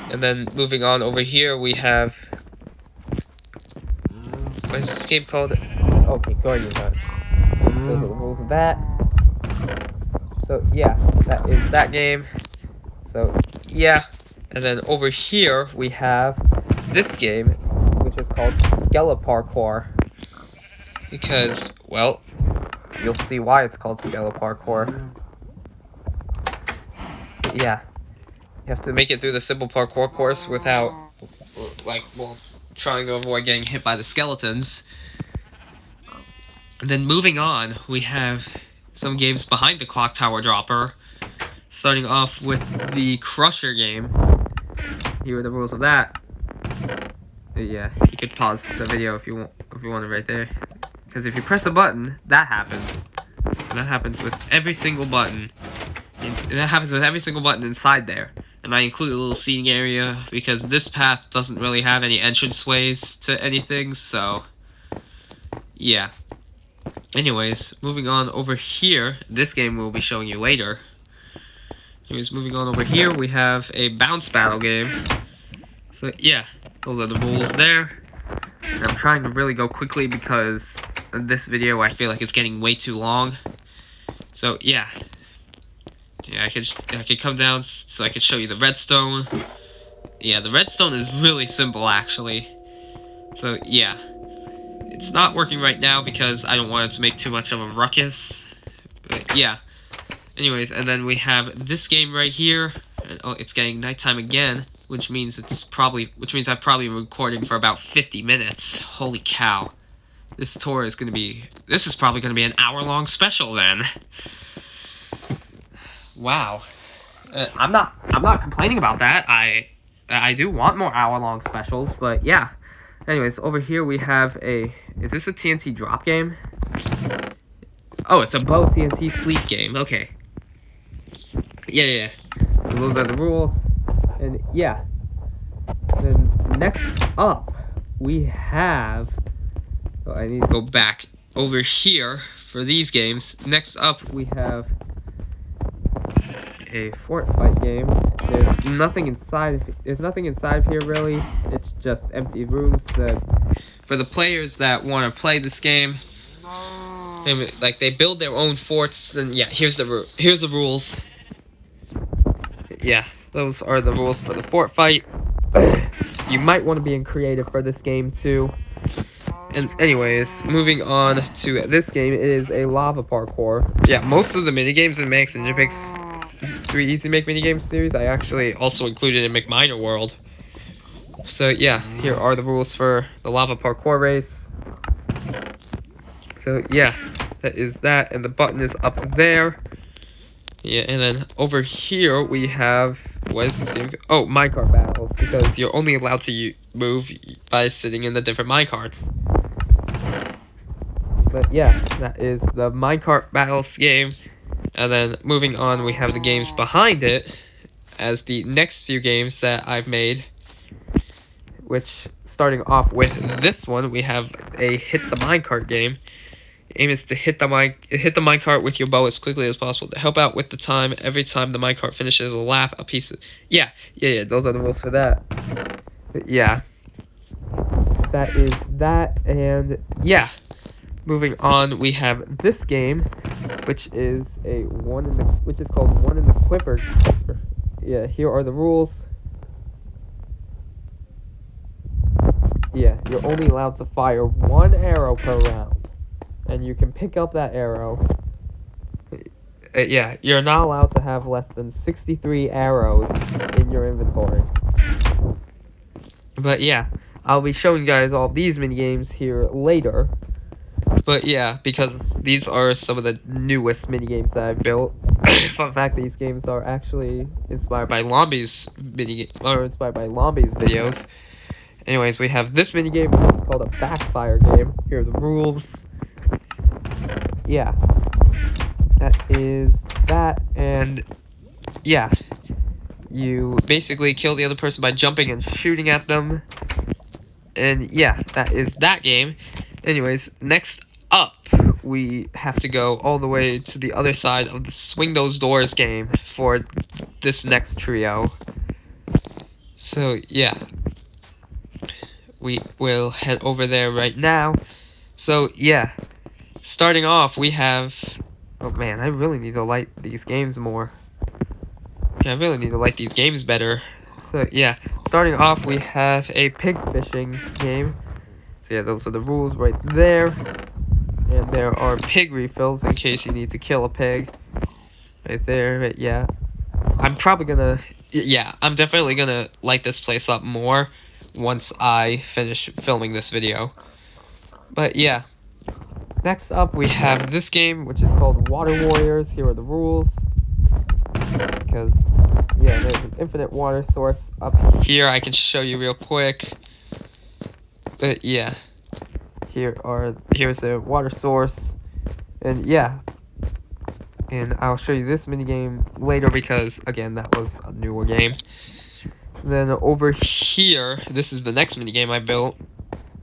And then moving on over here, we have... What is this game called? Okay, Guardian Hunt. Those are the rules of that. So yeah, that is that game. So yeah. And then over here, we have this game, which is called Skeleparkour. Because, well, you'll see why it's called Skeleparkour. Yeah. You have to make it through the simple parkour course without, trying to avoid getting hit by the skeletons. And then moving on, we have some games behind the clock tower dropper. Starting off with the Crusher game. Here are the rules of that. Yeah, you could pause the video if you want it right there. Because if you press a button, that happens. And that happens with every single button. And that happens with every single button inside there. And I include a little seating area because this path doesn't really have any entranceways to anything, so yeah. Anyways, moving on over here, this game we'll be showing you later. Anyways, moving on over here, we have a bounce battle game. So yeah, those are the rules there. And I'm trying to really go quickly because in this video I feel like it's getting way too long. So yeah. Yeah, I could come down so I could show you the redstone. Yeah, the redstone is really simple, actually. So, yeah. It's not working right now because I don't want it to make too much of a ruckus. But, yeah. Anyways, and then we have this game right here. Oh, it's getting nighttime again, which means I've probably been recording for about 50 minutes. Holy cow. This is probably gonna be an hour-long special then. Wow, I'm not complaining about that. I do want more hour-long specials, but yeah. Anyways, over here we have is this a TNT drop game? Oh, it's a bow TNT sleep game. Okay. Yeah. So those are the rules, and yeah. Then next up we have. Oh, I need to go back over here for these games. Next up we have a fort fight game. There's nothing inside of here really. It's just empty rooms for the players that want to play this game. They build their own forts, and yeah, here's the rules. Yeah, those are the rules for the fort fight. You might want to be in creative for this game too. And anyways, moving on to this game, it is a lava parkour. Yeah, most of the minigames in Max Ninja Pix 3 Easy Make Minigames series, I actually also included in McMiner World. So yeah, here are the rules for the lava parkour race. So yeah, that is that, and the button is up there. Yeah, and then over here we have, what is this game? Oh, minecart battles, because you're only allowed to move by sitting in the different minecarts. But yeah, that is the minecart battles game. And then moving on, we have the games behind it as the next few games that I've made. Which, starting off with this one, we have a hit the minecart game. The aim is to hit the minecart with your bow as quickly as possible to help out with the time. Every time the minecart finishes a lap, a piece of... Yeah, those are the rules for that. But yeah. That is that, and yeah. Moving on, we have this game, which is called One in the Clipper. Yeah, here are the rules. Yeah, you're only allowed to fire 1 arrow per round, and you can pick up that arrow. Yeah, you're not allowed to have less than 63 arrows in your inventory. But yeah, I'll be showing you guys all these minigames here later. But yeah, because these are some of the newest minigames that I've built. Fun fact, these games are actually inspired by Lombi's videos. Anyways, we have this minigame, which is called a backfire game. Here are the rules. Yeah. That is that, and yeah. You basically kill the other person by jumping and shooting at them. And yeah, that is that game. Anyways, next up, we have to go all the way to the other side of the Swing Those Doors game for this next trio. So yeah, we will head over there right now. So yeah, starting off we have... Oh man, I really need to like these games more. Yeah, I really need to like these games better. So yeah, starting off we have a pig fishing game. So yeah, those are the rules right there. And there are pig refills in case you need to kill a pig. Right there, but yeah. I'm definitely gonna like this place up more once I finish filming this video. But yeah. Next up we have this game, which is called Water Warriors. Here are the rules. Because, yeah, there's an infinite water source up here I can show you real quick. But yeah. Here's the water source. And yeah. And I'll show you this minigame later because, again, that was a newer game. Then over here, this is the next minigame I built.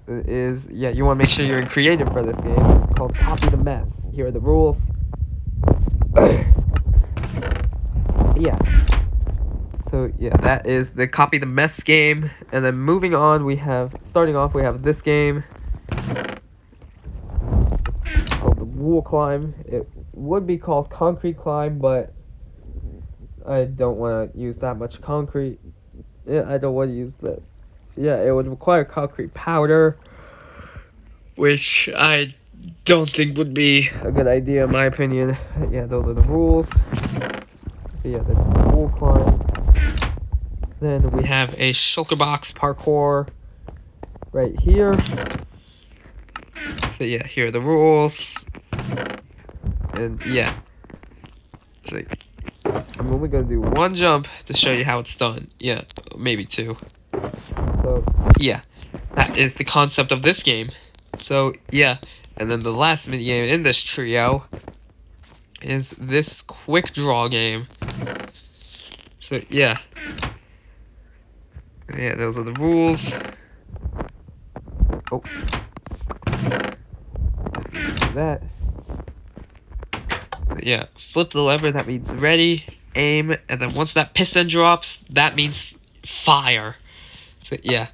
You want to make sure you're creative for this game. It's called Copy the Mess. Here are the rules. Yeah. So, yeah, that is the Copy the Mess game. And then moving on, starting off, we have this game. Called the Wool Climb. It would be called Concrete Climb, but I don't want to use that much concrete. Yeah, I don't want to use that. Yeah, it would require concrete powder, which I don't think would be a good idea in my opinion. Yeah, those are the rules. So yeah, that's the Wool Climb. Then we have a shulker box parkour right here. So yeah, here are the rules. And yeah. So I'm only gonna do 1 jump to show you how it's done. Yeah, maybe 2. So yeah, that is the concept of this game. So yeah, and then the last minigame in this trio is this quick draw game. So yeah. Yeah, those are the rules. Oh. That. So yeah, flip the lever, that means ready, aim, and then once that piston drops, that means fire. So yeah.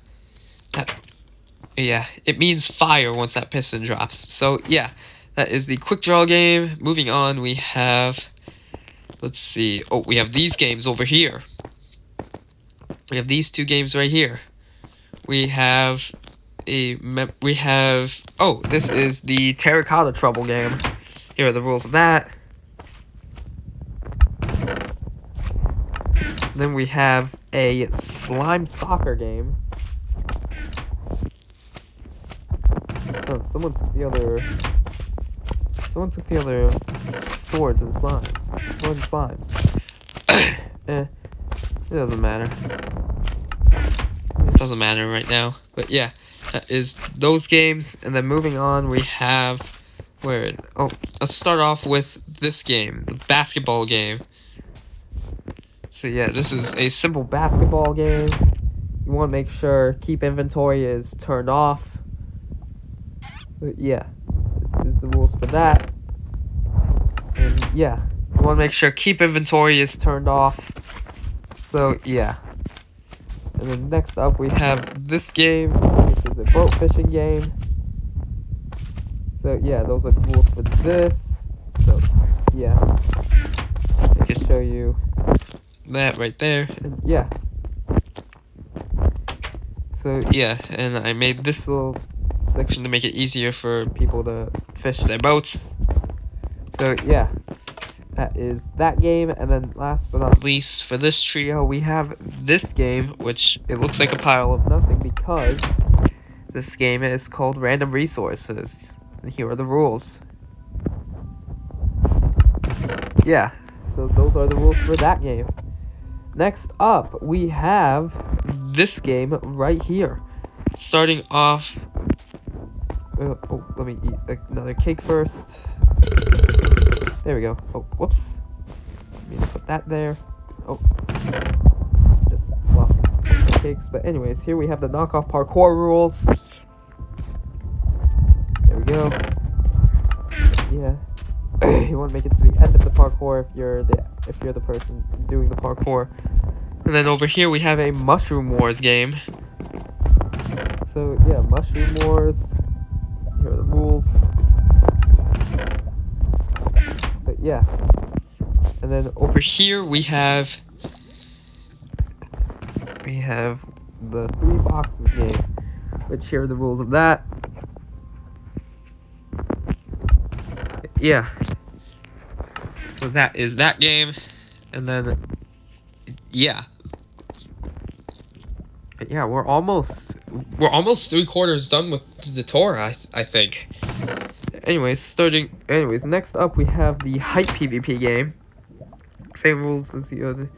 It means fire once that piston drops. So yeah, that is the quick draw game. Moving on, we have... Let's see. Oh, we have these games over here. We have these 2 games right here. We have... Oh, this is the Terracotta Trouble game. Here are the rules of that. Then we have a slime soccer game. Oh, someone took the other swords and slimes. Swords and slimes. It doesn't matter. It doesn't matter right now. But yeah, that is those games. And then moving on, we have... Where is it? Oh, let's start off with this game, the basketball game. So yeah, this is a simple basketball game. You want to make sure keep inventory is turned off. But yeah, this is the rules for that. And yeah, you want to make sure keep inventory is turned off. So yeah. And then next up we have this game, which is a boat fishing game. So yeah, those are the rules for this. So yeah, I can show you that right there. And yeah. So yeah, and I made this little section to make it easier for people to fish their boats. So yeah, that is that game. And then last but not least, for this trio, we have this game, which it looks like a pile of nothing because this game is called Random Resources. And here are the rules. Yeah, so those are the rules for that game. Next up, we have this game right here. Starting off... let me eat another cake first. There we go. Oh, whoops. Let me put that there. Oh. Just lost the cakes. But anyways, here we have the knockoff parkour rules. There we go. Yeah. You want to make it to the end of the parkour if you're the person doing the parkour. And then over here we have a Mushroom Wars game. So yeah, Mushroom Wars. Here are the rules. But yeah. And then over here we have the 3 boxes game, which here are the rules of that. Yeah. So that is that game. And then yeah. Yeah, we're almost 3/4 done with the tour, I think. Anyways, next up we have the Hype PvP game. Same rules as the other.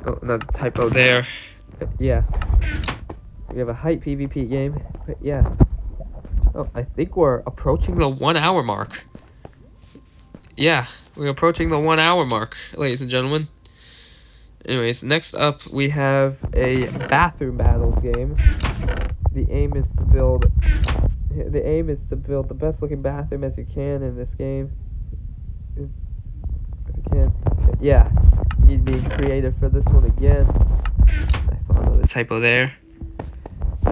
Oh, another typo there. But yeah. We have a Hype PvP game. But yeah. Oh, I think we're approaching the 1 hour mark. Yeah, we're approaching the 1 hour mark, ladies and gentlemen. Anyways, next up we have a bathroom battles game. The aim is to build the best looking bathroom as you can in this game. As you can. Yeah, you need to be creative for this one again. I saw another typo there.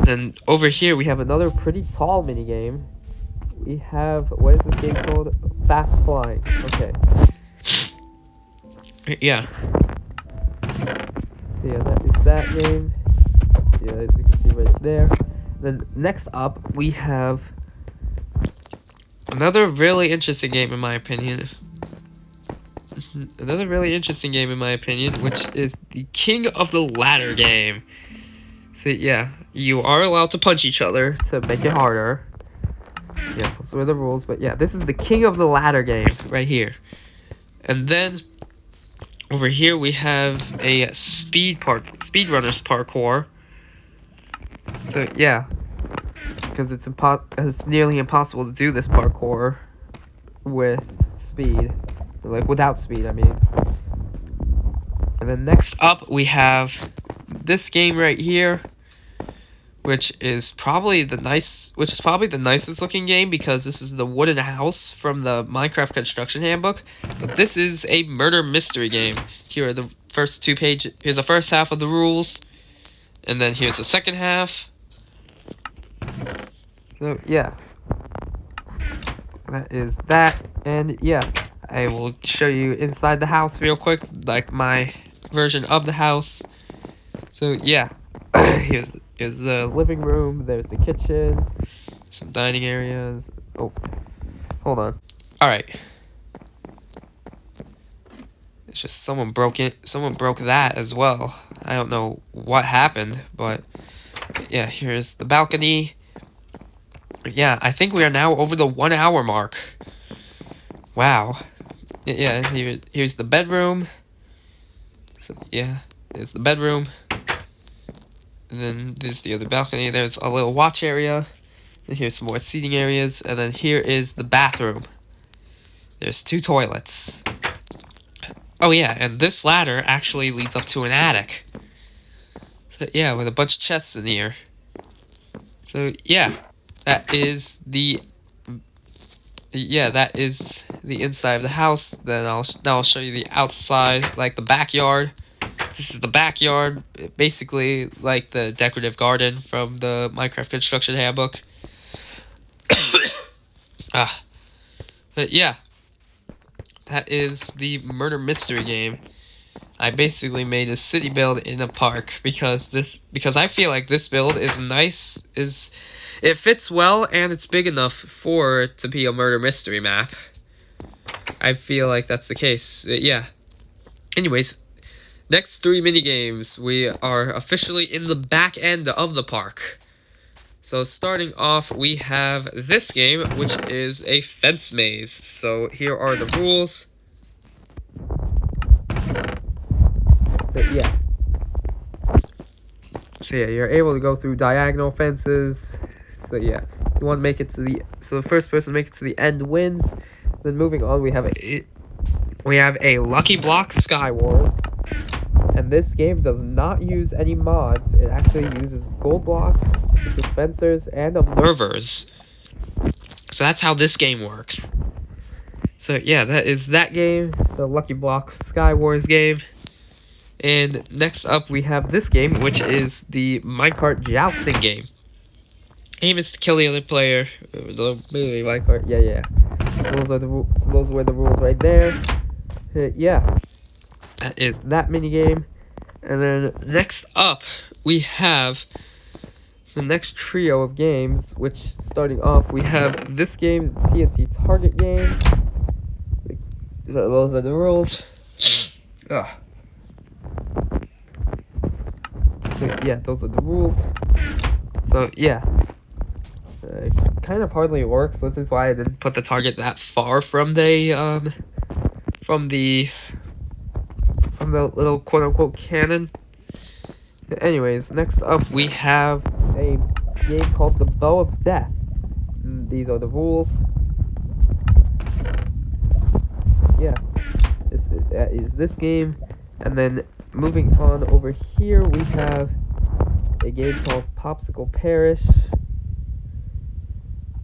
Then over here we have another pretty tall mini game. We have, what is this game called? Fast Flying. Okay. Yeah. Yeah, that is that game. Yeah, as you can see right there. Then next up we have another really interesting game in my opinion. Which is the King of the Ladder game. So yeah, you are allowed to punch each other to make it harder. Yeah, those are the rules. But yeah, this is the King of the Ladder game right here. And then over here we have a speedrunners parkour. So yeah, because it's nearly impossible to do this parkour with speed, like without speed, I mean. And then next up we have this game right here, which is probably the nicest looking game because this is the wooden house from the Minecraft construction handbook. But this is a murder mystery game. Here are the first 2 pages. Here's the first half of the rules, and then here's the second half. So yeah, that is that. And yeah, I will show you inside the house real quick, like my version of the house. So yeah, here's the living room, there's the kitchen, some dining areas. Oh, hold on. Alright. It's just someone broke it. Someone broke that as well. I don't know what happened, but yeah, here's the balcony. Yeah, I think we are now over the 1 hour mark. Wow. Yeah, here's the bedroom. So, yeah, there's the bedroom. And then there's the other balcony. There's a little watch area. And here's some more seating areas. And then here is the bathroom. There's 2 toilets. Oh yeah, and this ladder actually leads up to an attic. So, yeah, with a bunch of chests in here. So yeah, that is the inside of the house. Then I'll show you the outside, like the backyard. This is the backyard, basically like the decorative garden from the Minecraft construction handbook. But yeah, that is the murder mystery game. I basically made a city build in a park because I feel like this build is nice, it fits well, and it's big enough for it to be a murder mystery map. I feel like that's the case. Yeah. Anyways, next 3 minigames, we are officially in the back end of the park. So starting off, we have this game, which is a fence maze. So here are the rules. So yeah, you're able to go through diagonal fences. So yeah, you want to make it to the first person to make it to the end wins. Then moving on, we have a Lucky Block Sky Wars, and this game does not use any mods. It actually uses gold blocks, dispensers, and observers. So that's how this game works. So yeah, that is that game, the Lucky Block Sky Wars game. And next up, we have this game, which is the minecart jousting game. Aim is to kill the other player. Minecart, yeah. Those were the rules right there. Yeah, that is that mini game. And then next up, we have the next trio of games. Which, starting off, we have this game, the TNT Target game. Those are the rules. Yeah, those are the rules. So yeah, it kind of hardly works, which is why I didn't put the target that far from the little quote-unquote cannon. Anyways, next up we have a game called the Bow of Death. These are the rules. Yeah, that is this game. And then moving on over here, we have a game called Popsicle Parish.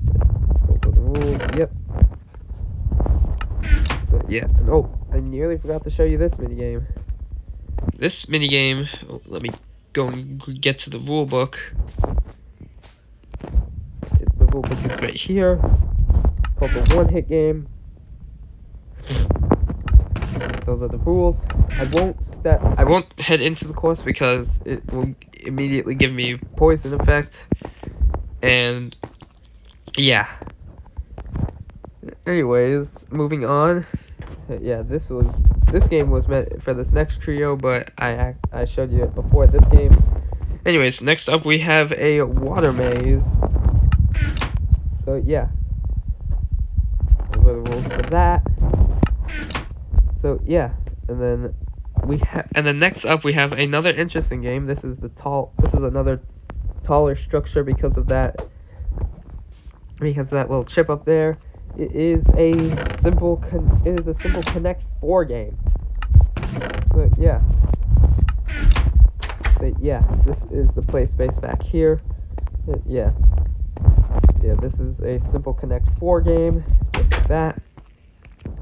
Those are the rules. Yep. So, yeah. And oh, I nearly forgot to show you this minigame. This minigame, let me go and get to the rule book. The rule book is right here. It's called the one-hit game. Those are the rules. I won't head into the course because it will immediately give me poison effect. And yeah. Anyways, moving on. Yeah, this game was meant for this next trio, but I showed you it before this game. Anyways, next up we have a water maze. So yeah, those are the rules for that. So yeah, and then next up we have another interesting game. This is another taller structure because of that little chip up there. It is a simple Connect 4 game. So yeah. This is the play space back here. Yeah, this is a simple Connect 4 game, just like that.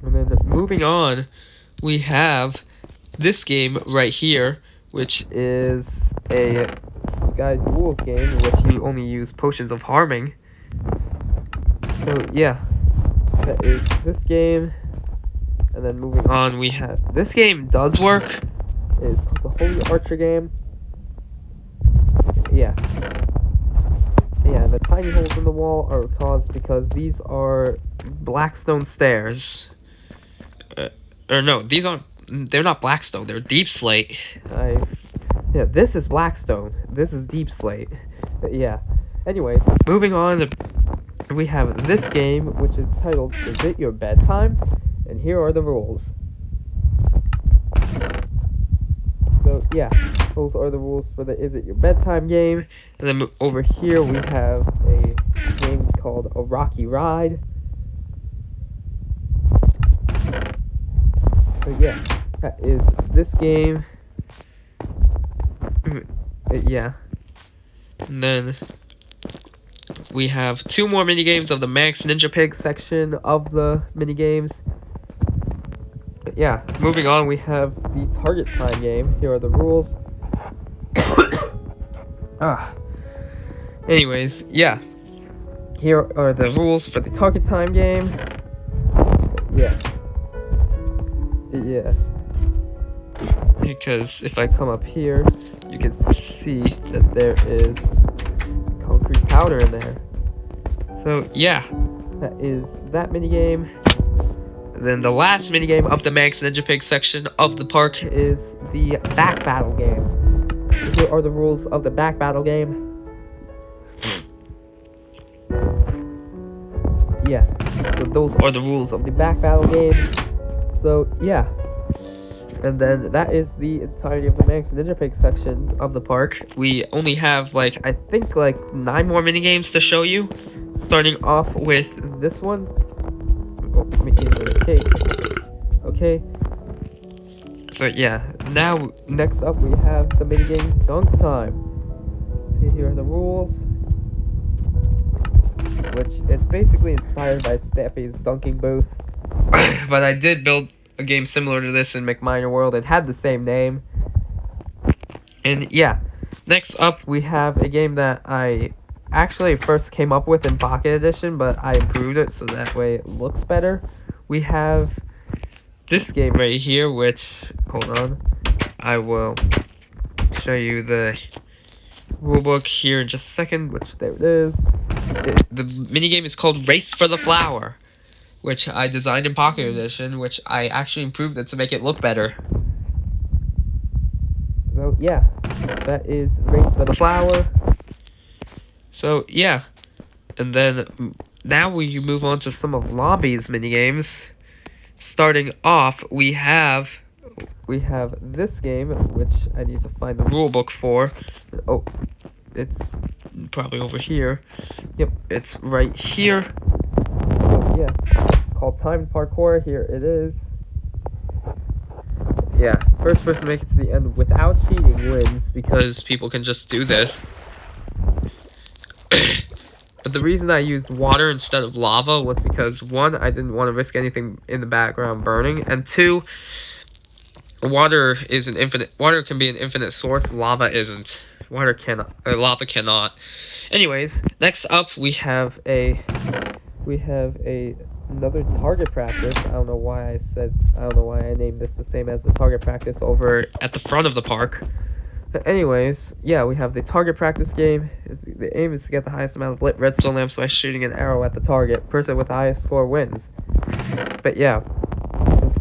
And then moving on, we have this game right here, which is a Sky Duels game in which you only use potions of harming. So yeah, that is this game. And then moving on, we have this game does work. It's called the Holy Archer game. Yeah, the tiny holes in the wall are caused because these are black stone stairs. Or no, these aren't. they're not Blackstone, they're Deep Slate. Yeah, this is Blackstone. This is Deep Slate. Yeah. Anyways, moving on, we have this game, which is titled, Is It Your Bedtime? And here are the rules. So, yeah, those are the rules for the Is It Your Bedtime game. And then over here, we have a game called A Rocky Ride. So, yeah, that is this game. Yeah. And then we have 2 more minigames of the Max Ninja Pig section of the minigames. Yeah, moving on, we have the target time game. Here are the rules. Anyways, yeah. Here are the rules for the target time game. Yeah. Yeah. Because if I come up here, you can see that there is concrete powder in there. So, yeah. That is that minigame. Then the last minigame of the Max Ninja Pig section of the park is the back battle game. Here are the rules of the back battle game. Yeah, so those are the rules of the back battle game. So, yeah. And then that is the entirety of the Max Ninja Pig section of the park. We only have, I think 9 more minigames to show you. Starting off with this one. Oh, let me eat the cake. Okay. So yeah, now next up we have the minigame Dunk Time. See, here are the rules. Which it's basically inspired by Stampy's dunking booth. But I did build a game similar to this in McMiner World. It had the same name. And yeah, next up we have a game that I actually first came up with in Pocket Edition, but I improved it so that way it looks better. We have this game right here, which, hold on, I will show you the rulebook here in just a second, which there it is. The minigame is called Race for the Flower, which I designed in Pocket Edition, which I actually improved it to make it look better. So yeah, that is Race for the Flower. So, yeah, and then now we move on to some of Lobby's minigames. Starting off, we have this game, which I need to find the rulebook for. Oh, it's probably over here. Yep, it's right here. So, yeah, it's called Timed Parkour. Here it is. Yeah, first person to make it to the end without cheating wins, because people can just do this. But the reason I used water instead of lava was because, 1, I didn't want to risk anything in the background burning, and 2, water can be an infinite source, lava isn't. Lava cannot. Anyways, next up we have another target practice. I don't know why I named this the same as the target practice over at the front of the park. But anyways, yeah, we have the target practice game. The aim is to get the highest amount of lit redstone lamps by shooting an arrow at the target. Person with the highest score wins. But yeah,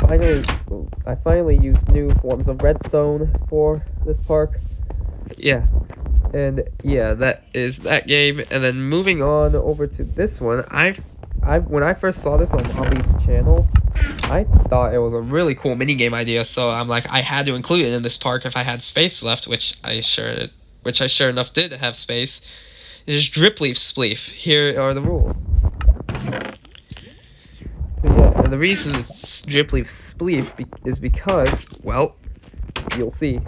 and I finally used new forms of redstone for this park. Yeah, and yeah, that is that game. And then moving on over to this one, when I first saw this on Lobby's channel, I thought it was a really cool minigame idea, so I'm like, I had to include it in this park if I had space left, which I sure enough did have space. It is Drip Leaf Spleef. Here are the rules. So yeah, and the reason it's Drip Leaf Spleef is because, well, you'll see.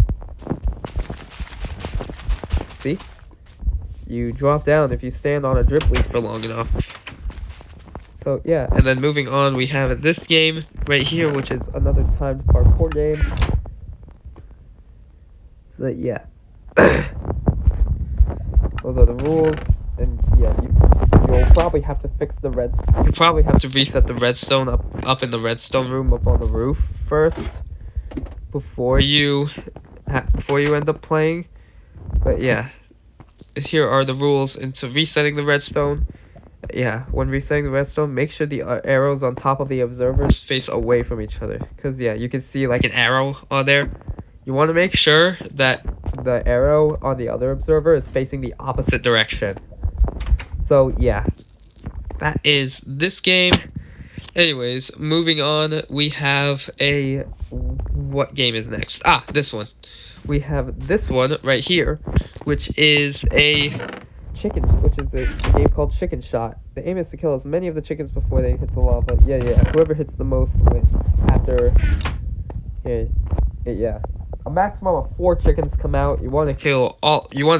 See? You drop down if you stand on a drip leaf for long enough. So yeah, and then moving on, we have this game right here, which is another timed parkour game. But yeah, those are the rules, and yeah, you'll probably have to fix the you probably have to reset the redstone up in the redstone room up on the roof first before you end up playing. But yeah, here are the rules into resetting the redstone. Yeah, when resetting the redstone, make sure the arrows on top of the observers face away from each other. Because, yeah, you can see like an arrow on there. You want to make sure that the arrow on the other observer is facing the opposite direction. So, yeah, that is this game. Anyways, moving on, we have a... What game is next? Ah, this one. We have this one right here, which is a game called Chicken Shot. The aim is to kill as many of the chickens before they hit the lava. Yeah, whoever hits the most wins. After... Yeah. A maximum of 4 chickens come out. You want to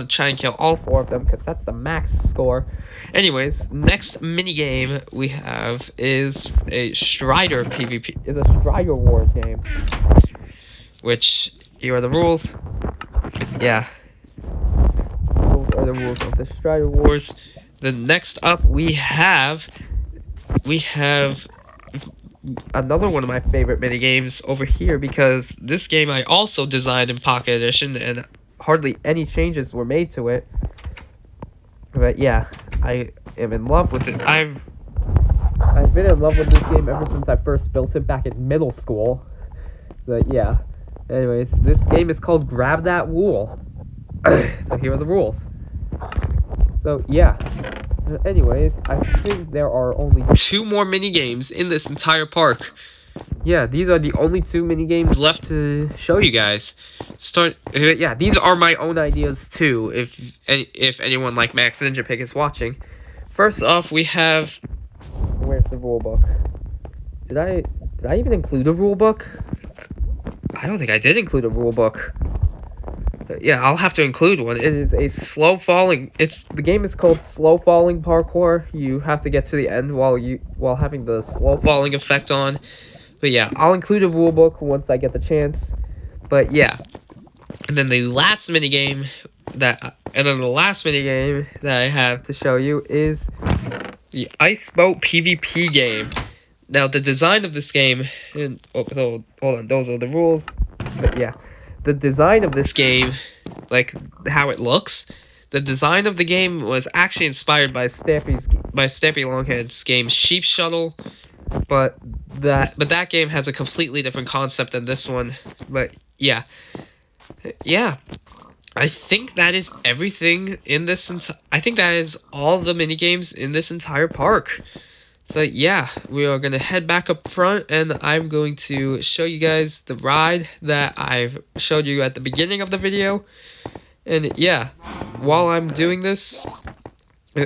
try and kill all 4 of them, because that's the max score. Anyways, next mini game we have is a Strider PvP. Is a Strider Wars game. Which, here are the rules. Yeah. Those are the rules of the Strider Wars. Then next up we have another one of my favorite mini games over here, because this game I also designed in Pocket Edition and hardly any changes were made to it. But yeah, I am in love with it. I've been in love with this game ever since I first built it back in middle school. But yeah. Anyways, this game is called Grab That Wool. So here are the rules. So yeah. Anyways, I think there are only 2 more mini games in this entire park. Yeah, these are the only 2 mini games left to show you guys. Yeah, these are my own ideas too, if anyone like Max Ninja Pig is watching. First off, we have... Where's the rule book? Did I even include a rule book? I don't think I did include a rule book. Yeah, I'll have to include one. It is a slow falling. The game is called slow falling parkour. You have to get to the end while having the slow falling effect on. But yeah, I'll include a rule book once I get the chance. But yeah, and then the last minigame that I have to show you is the Ice Boat PvP game. Now the design of this game, hold on, those are the rules. But yeah. The design of this game, like how it looks, the design of the game was actually inspired by Stampy Longhead's game Sheep Shuttle, but that game has a completely different concept than this one. But yeah, I think that is everything in this. I think that is all the mini games in this entire park. So yeah, we are going to head back up front, and I'm going to show you guys the ride that I've showed you at the beginning of the video. And yeah, while I'm doing this,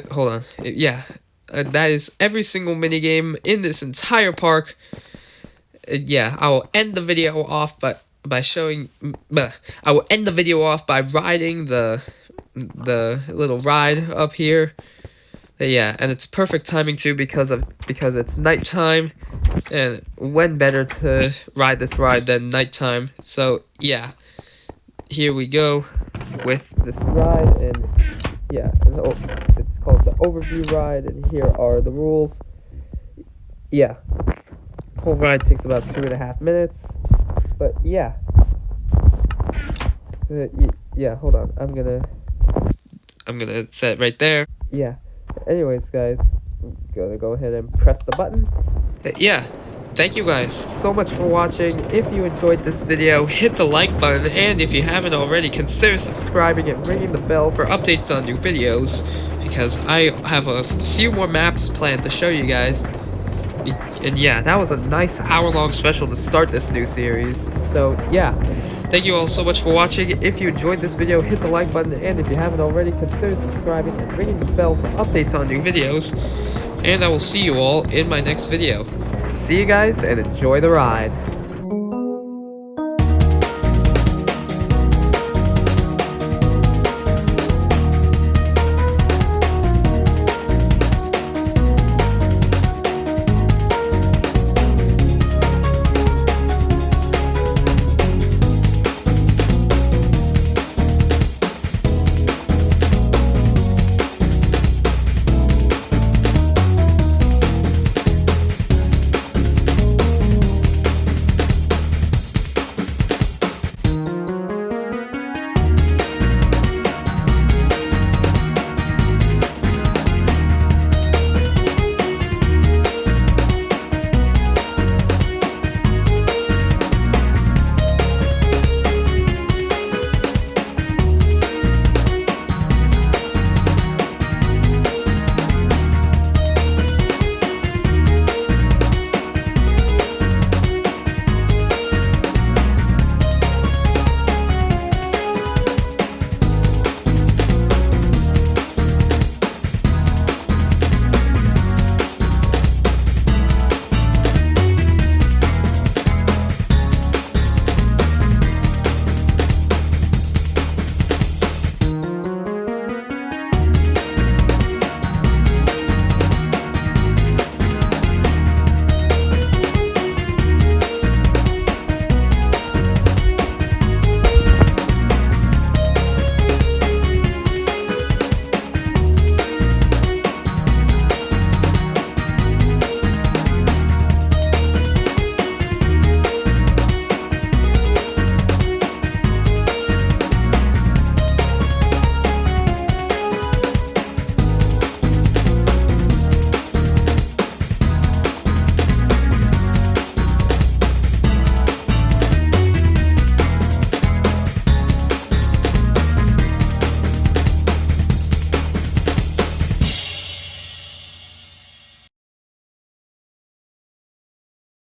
hold on, that is every single minigame in this entire park. Yeah, I will end the video off by riding the little ride up here. Yeah, and it's perfect timing too because it's nighttime, and when better to ride this ride than nighttime. So yeah, here we go with this ride, and yeah, it's called the overview ride, and here are the rules. Yeah, whole ride takes about 2.5 minutes, but yeah, yeah. Hold on, I'm gonna set it right there. Yeah. Anyways, guys, I'm gonna go ahead and press the button. Yeah, thank you guys so much for watching. If you enjoyed this video, hit the like button, and if you haven't already, consider subscribing and ringing the bell for updates on new videos, because I have a few more maps planned to show you guys. And yeah, that was a nice hour-long special to start this new series. So yeah, thank you all so much for watching. If you enjoyed this video, hit the like button, and if you haven't already, consider subscribing and ringing the bell for updates on new videos. And I will see you all in my next video. See you guys, and enjoy the ride.